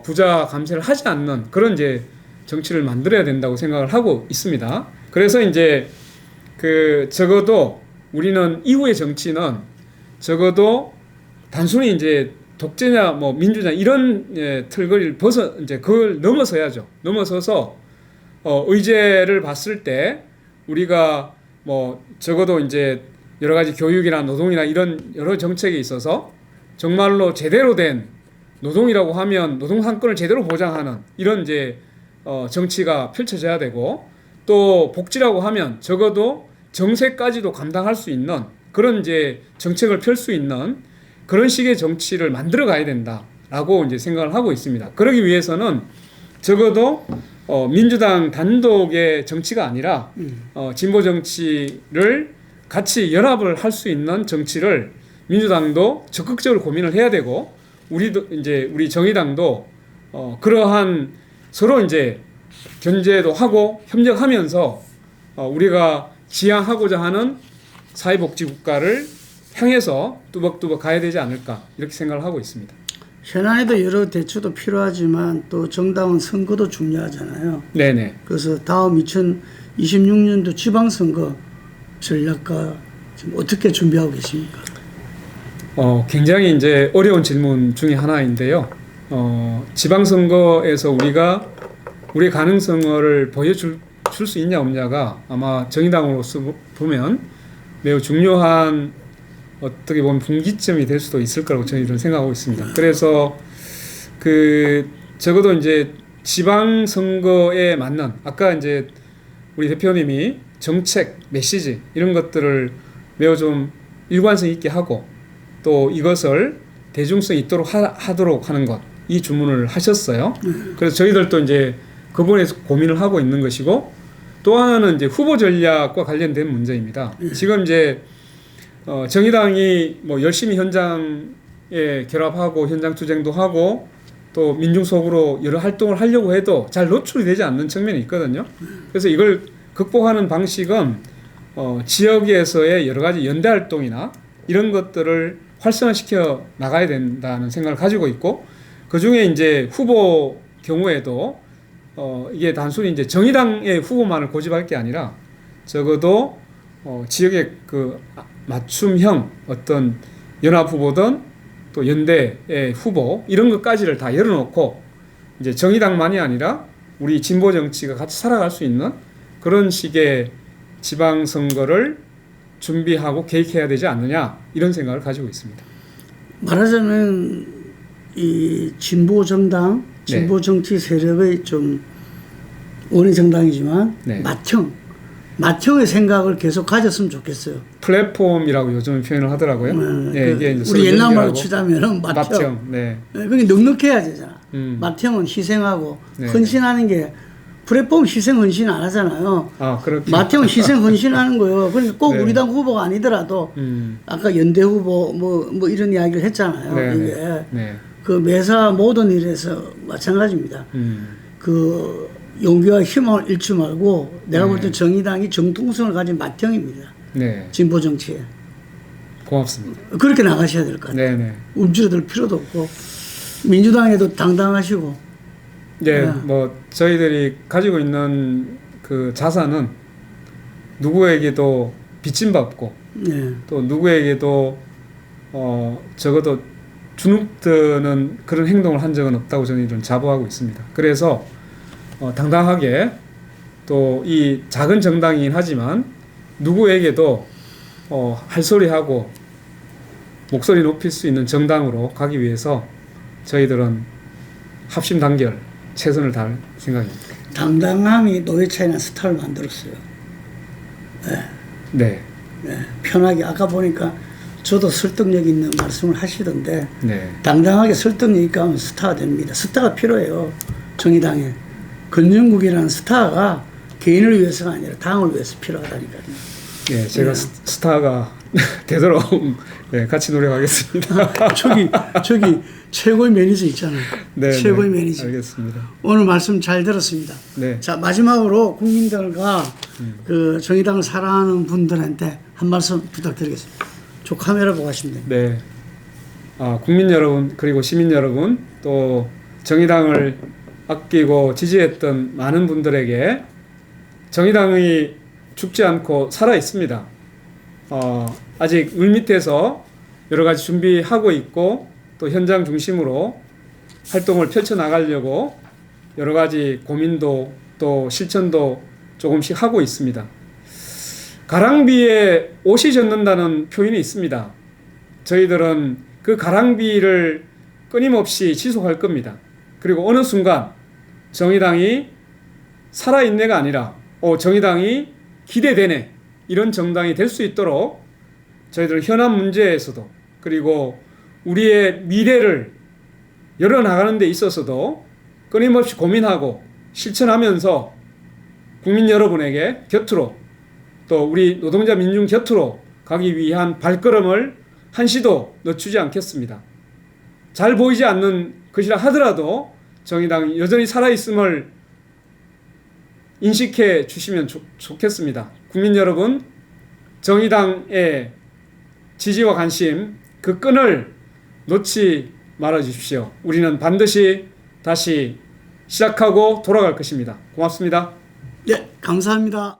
부자 감세를 하지 않는 그런 이제 정치를 만들어야 된다고 생각을 하고 있습니다. 그래서 이제 그 적어도 우리는 이후의 정치는 적어도 단순히 이제 독재냐 뭐 민주냐 이런 틀거리를 벗어 이제 그걸 넘어서야죠. 넘어서서 의제를 봤을 때 우리가 뭐 적어도 이제 여러 가지 교육이나 노동이나 이런 여러 정책에 있어서 정말로 제대로 된 노동이라고 하면 노동 상권을 제대로 보장하는 이런 이제 정치가 펼쳐져야 되고, 또 복지라고 하면 적어도 정세까지도 감당할 수 있는 그런 이제 정책을 펼 수 있는 그런 식의 정치를 만들어 가야 된다라고 이제 생각을 하고 있습니다. 그러기 위해서는 적어도 민주당 단독의 정치가 아니라 진보 정치를 같이 연합을 할 수 있는 정치를 민주당도 적극적으로 고민을 해야 되고, 우리 정의당도 그러한 서로 이제 견제도 하고 협력하면서 우리가 지향하고자 하는 사회복지 국가를 향해서 뚜벅뚜벅 가야 되지 않을까 이렇게 생각을 하고 있습니다. 현안에도 여러 대처도 필요하지만 또 정당은 선거도 중요하잖아요. 네네. 그래서 다음 2026년도 지방선거 전략과 지금 어떻게 준비하고 계십니까? 굉장히 이제 어려운 질문 중에 하나인데요. 지방선거에서 우리가 우리의 가능성을 보여줄 수 있냐 없냐가 아마 정의당으로서 보면 매우 중요한 어떻게 보면 분기점이 될 수도 있을 거라고 저희들은 생각하고 있습니다. 그래서 적어도 이제 지방선거에 맞는 아까 이제 우리 대표님이 정책, 메시지 이런 것들을 매우 좀 일관성 있게 하고 또 이것을 대중성 있도록 하도록 하는 것, 이 주문을 하셨어요. 그래서 저희들도 이제 그 부분에서 고민을 하고 있는 것이고, 또 하나는 이제 후보 전략과 관련된 문제입니다. 지금 이제 정의당이 뭐 열심히 현장에 결합하고 현장 투쟁도 하고 또 민중 속으로 여러 활동을 하려고 해도 잘 노출이 되지 않는 측면이 있거든요. 그래서 이걸 극복하는 방식은 지역에서의 여러 가지 연대 활동이나 이런 것들을 활성화시켜 나가야 된다는 생각을 가지고 있고, 그 중에 이제 후보 경우에도 이게 단순히 이제 정의당의 후보만을 고집할 게 아니라 적어도 지역의 그 맞춤형 어떤 연합 후보든 또 연대의 후보 이런 것까지를 다 열어놓고 이제 정의당만이 아니라 우리 진보 정치가 같이 살아갈 수 있는 그런 식의 지방선거를 준비하고 계획해야 되지 않느냐 이런 생각을 가지고 있습니다. 말하자면 이 진보 정당, 진보 정치 세력의 좀 원외 정당이지만 네. ματ형의 생각을 계속 가졌으면 좋겠어요. 플랫폼이라고 요즘 표현을 하더라고요. 네, 이게 이제 우리 옛날 말로 치자면은 맏형. 네. 그게 넉넉해야 되잖아. 맏형은 희생하고 네. 헌신하는 게 플랫폼 희생 헌신 안 하잖아요. 그렇게. 맏형은 희생 헌신하는 거예요. 그러니까 꼭 네. 우리 당 후보가 아니더라도 아까 연대 후보 뭐 이런 이야기를 했잖아요. 네. 이게 네. 그 매사 모든 일에서 마찬가지입니다. 그 용기와 희망을 잃지 말고 내가 볼 때 정의당이 정통성을 가진 맏형입니다. 네. 진보 정치에. 고맙습니다. 그렇게 나가셔야 될 것 같아요. 네네. 움츠러들 필요도 없고 민주당에도 당당하시고. 네, 네. 뭐 저희들이 가지고 있는 그 자산은 누구에게도 빚짐받고 네. 또 누구에게도 적어도 주눅드는 그런 행동을 한 적은 없다고 저희들은 자부하고 있습니다. 그래서 당당하게 또 이 작은 정당이긴 하지만 누구에게도 할 소리하고 목소리 높일 수 있는 정당으로 가기 위해서 저희들은 합심단결 최선을 다할 생각입니다. 당당함이 노회찬이나 스타를 만들었어요. 네. 네. 예, 편하게 아까 보니까 저도 설득력 있는 말씀을 하시던데 네. 당당하게 설득력 있게 하면 스타가 됩니다. 스타가 필요해요. 정의당에. 권영국이라는 스타가 개인을 위해서가 아니라 당을 위해서 필요하다니까요. 예, 제가 네. 스타가 되도록 네, 같이 노력하겠습니다. 저기 최고의 매니저 있잖아요. 네, 최고의 네, 매니저. 알겠습니다. 오늘 말씀 잘 들었습니다. 네. 자, 마지막으로 국민들과 그 정의당을 사랑하는 분들한테 한 말씀 부탁드리겠습니다. 저 카메라 보고 하시면 됩니다. 네. 국민 여러분 그리고 시민 여러분 또 정의당을 아끼고 지지했던 많은 분들에게 정의당이 죽지 않고 살아 있습니다. 아직 물밑에서 여러 가지 준비하고 있고 또 현장 중심으로 활동을 펼쳐 나가려고 여러 가지 고민도 또 실천도 조금씩 하고 있습니다. 가랑비에 옷이 젖는다는 표현이 있습니다. 저희들은 그 가랑비를 끊임없이 지속할 겁니다. 그리고 어느 순간 정의당이 살아있네가 아니라 정의당이 기대되네 이런 정당이 될 수 있도록 저희들 현안 문제에서도 그리고 우리의 미래를 열어나가는 데 있어서도 끊임없이 고민하고 실천하면서 국민 여러분에게 곁으로 또 우리 노동자 민중 곁으로 가기 위한 발걸음을 한시도 늦추지 않겠습니다. 잘 보이지 않는 것이라 하더라도 정의당이 여전히 살아있음을 인식해 주시면 좋겠습니다. 국민 여러분, 정의당의 지지와 관심, 그 끈을 놓지 말아 주십시오. 우리는 반드시 다시 시작하고 돌아갈 것입니다. 고맙습니다. 네, 감사합니다.